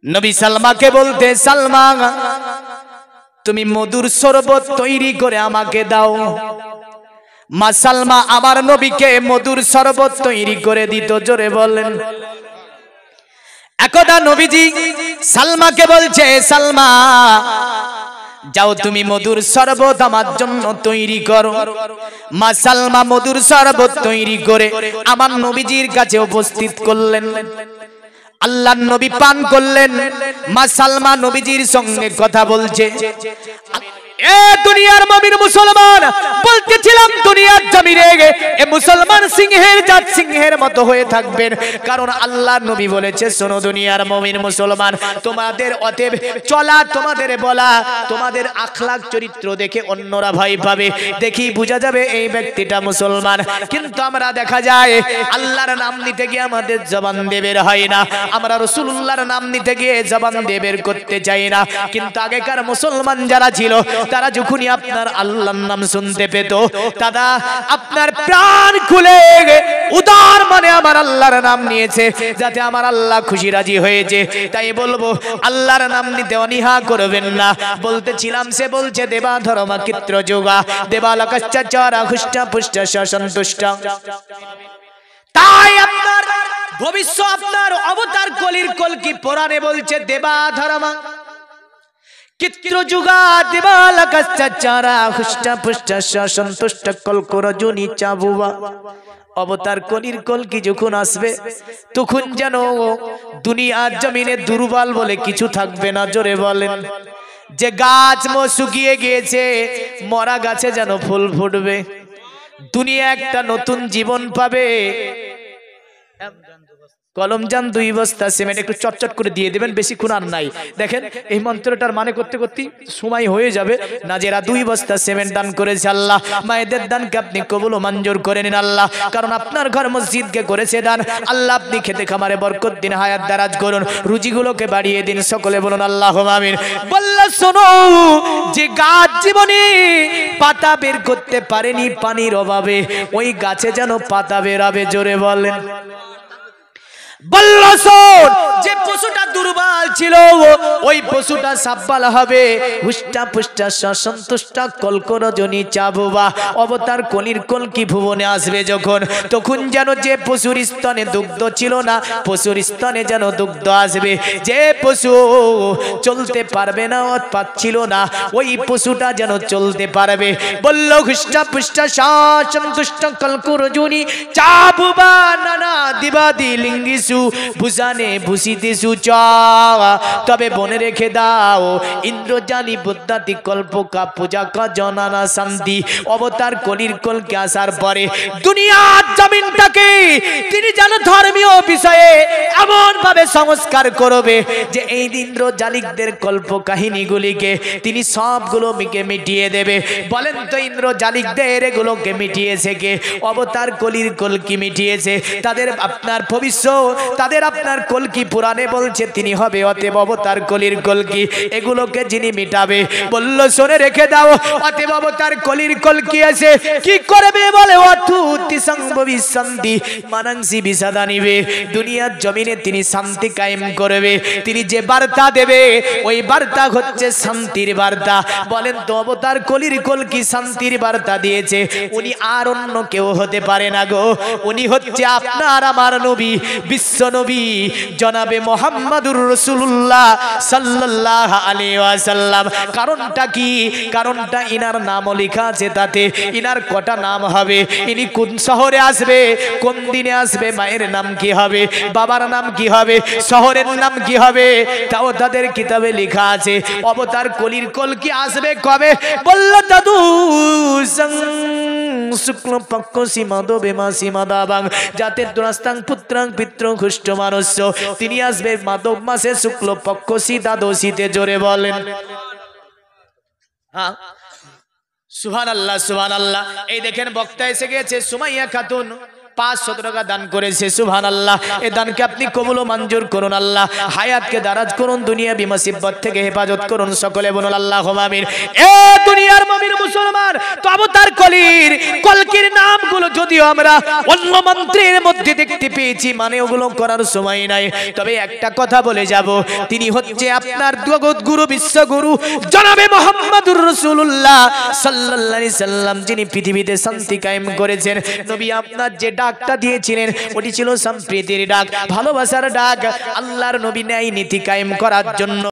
নবী সালমাকে বলতে, সালমা তুমি মধুর শরবত তৈরি করে আমাকে দাও। মা সালমা আমার নবীকে মধুর শরবত তৈরি করে দিত। জোরে বলেন। একদা নবীজি সালমাকে বলছে, সালমা যাও তুমি মধুর শরবত আমার জন্য তৈরি করো। মা সালমা মধুর শরবত তৈরি করে আমার নবীজির কাছে উপস্থিত করলেন। আল্লাহর নবী পান করলেন। মা সালমা নবীজির সঙ্গে কথা বলছে। এ দুনিয়ার মুমিন মুসলমান, বলতেছিলাম দুনিয়ার জমিনে এ মুসলমান সিংহের জাত সিংহের মতো হয়ে থাকবেন, কারণ আল্লাহর নবী বলেছে, শোনো দুনিয়ার মুমিন মুসলমান, তোমাদের অতএব চলা, তোমাদের বলা, তোমাদের আখলাক চরিত্র দেখে অন্যরা ভয় পাবে, দেখি বোঝা যাবে এই ব্যক্তিটা মুসলমান। কিন্তু আমরা দেখা যায় আল্লাহর নাম নিতে গিয়ে আমাদের জবান দিয়ে বের হয় না, আমরা রাসূলুল্লাহর নাম নিতে গিয়ে জবান দিয়ে বের করতে চাই না। কিন্তু আগেকার মুসলমান যারা ছিল, তারা যখনই আপনার আল্লাহর নাম শুনতে পেত, তারা আপনার প্রাণ খুলে উদার মানে আমার আল্লাহর নাম নিয়েছে, যাতে আমার আল্লাহ খুশি রাজি হয়েছে। তাই বলবো আল্লাহর নাম নিতে অনীহা করবেন না। বলতেছিলাম, সে বলছে দেবা ধর্মা কিত্র যোগা দেবালকাশ্চা চরা হুষ্টা পুষ্টা সন্তুষ্ট। তাই আপনার ভবিষ্যৎ আপনার অবতার কলির কলকি পুরাণে বলছে দেবা ধর্মা কিত্র যুগা দেবালকাশ্চা চরা হুষ্টা পুষ্টা সন্তুষ্ট কলকরজনী চাবুবা। অবতার কলির কলকি যখন আসবে, তখন যেন দুনিয়ার জমিনে দুর্বল বলে কিছু থাকবে না। জোরে বলেন। যে গাছ শুকিয়ে গিয়েছে, মরা গাছে যেন ফুল ফুটবে, দুনিয়া একটা নতুন জীবন পাবে। কলমজান 2 বস্তা সিমেন্ট একটু চটচট করে দিয়ে দেবেন, বেশিক্ষণ আর নাই। দেখেন এই মন্ত্রটার মানে করতে করতে সময় হয়ে যাবে। নাজেরা 2 বস্তা সিমেন্ট দান করেছে আল্লাহ, মায়েদের দানকে আপনি কবুল ও মঞ্জুর করে নিন আল্লাহ, কারণ আপনার ঘর মসজিদকে করেছে দান আল্লাহ। আপনি খেতে খামারে বরকত দিন, হায়াত দারাজ করুন, রুজিগুলোকে বাড়িয়ে দিন। সকলে বলুন আল্লাহুম্মা আমিন। বললা শোনো, যে গাছ জীবনে পাতা বের করতে পারেনি পানির অভাবে, ওই গাছে যেন পাতা বেরাবে। জোরে বলেন। যে পশুটা দুর্বল ছিল, ওই পশুটা সাব্বাল হবে, হুষ্টা পুষ্টা সন্তুষ্ট কলকরজনী চাবুবা। অবতার কলির কলকি ভুবনে আসবে যখন, তখন যেন যে পশুর স্তনে দুগ্ধ ছিল না, পশুর স্তনে যেন দুগ্ধ আসবে। যে পশু চলতে পারবে না, পাচ্ছিল না, ওই পশুটা যেন চলতে পারবে। বলল হুষ্টা পুষ্টা সন্তুষ্ট কলকরজনী চাবুবা নানা দিবাদি লিঙ্গিসু ভূষানে ভূষিতেছু চ। তবে মনে রেখে দাও, ইন্দ্রজানি বুদ্ধাতি কল্পকা পূজা কা জনানা শান্তি। অবতার কলির কলকে আসার পরে দুনিয়ার জমিনটাকে তিনি যেন ধর্মীয় বিষয়ে এমন ভাবে সংস্কার করবে যে এই ইন্দ্রজালিকদের কল্প কাহিনীগুলিকে তিনি সবগুলো মিটিয়ে দেবে। বলেন তো ইন্দ্রজালিকদের এগুলোকে মিটিয়েছে কে? অবতার কলির কলকি মিটিয়েছে। তাদের আপনার ভবিষ্যৎ, তাদের আপনার কলকি পুরাণে বলছে তিনি হবে অতএব অবতার কলির কলকি। এগুলোকে যিনি মিটাবে, বলল শুনে রেখে দাও, অতএব অবতার কলির কলকি আছে কি করবে? বলে অতুতি সংভবী শান্তি মানাংসি বিষাদা নিবে। দুনিয়ার জমিনে তিনি শান্তি কায়েম করবে। তিনি যে বার্তা দেবে, ওই বার্তা হচ্ছে শান্তির বার্তা। বলেন তো অবতার কলির কলকি শান্তির বার্তা দিয়েছে, উনি আর অন্য কেউ হতে পারে না গো। উনি হচ্ছে আপনার আমার নবী, বিশ্ব নবী জনাবে মুহাম্মাদুর রাসূলুল্লাহ সাল্লাল্লাহু আলাইহি ওয়াসাল্লাম। কারণটা কি? কারণটা ইনার নাম লেখা আছে, তাতে ইনার কটা নাম হবে, ইনি কোন শহরে আসবে, কোন দিনে আসবে, মায়ের নাম কি হবে, বাবার নাম কি হবে, শহরের নাম কি হবে, তাও তাদের কিতাবে লেখা আছে। অবতার কলির কলকি আসবে কবে? বলল দাদু শুক্ল পক্ষ সীমাদো বেমা সীমাদাবাং যাতে দুরাস্তাং পুত্রাং পিত্র খুষ্ট মানুষ। তিনি আসবে মাধব মাসে শুক্ল পক্ষ সীতা দোষীতে। জোরে বলেন হ্যাঁ সুবহানাল্লাহ সুবহানাল্লাহ। এই দেখেন বক্তা এসে গেছে, সুমাইয়া খাতুন 500 টাকা দান করেছে সুবহানাল্লাহ এই দানকে আপনি কবুল ও মঞ্জুর করুন আল্লাহ হায়াতকে দারাজ করুন দুনিয়া বিমুসিবত থেকে হেফাজত করুন সকলে বলুন আল্লাহুম্মা আমিন এ দুনিয়ার মুমিন মুসলমান তো অবতার কলকির নামগুলো যদিও আমরা অন্য মন্ত্রের মধ্যে দেখতে পেয়েছি মানে ওগুলো করার সময় নাই তবে একটা কথা বলে যাব তিনি হচ্ছে আপনার জগৎ গুরু বিশ্বগুরু জনাবে মুহাম্মদুর রাসূলুল্লাহ সাল্লাল্লাহু আলাইহি সাল্লাম যিনি পৃথিবীতে শান্তি কায়েম করেছেন নবী আপনার যে ডাকটা দিয়েছিলেন ওটি ছিল সম্প্রীতির ডাক ভালোবাসার ডাক আল্লাহর নবী ন্যায় নীতি কায়েম করার জন্য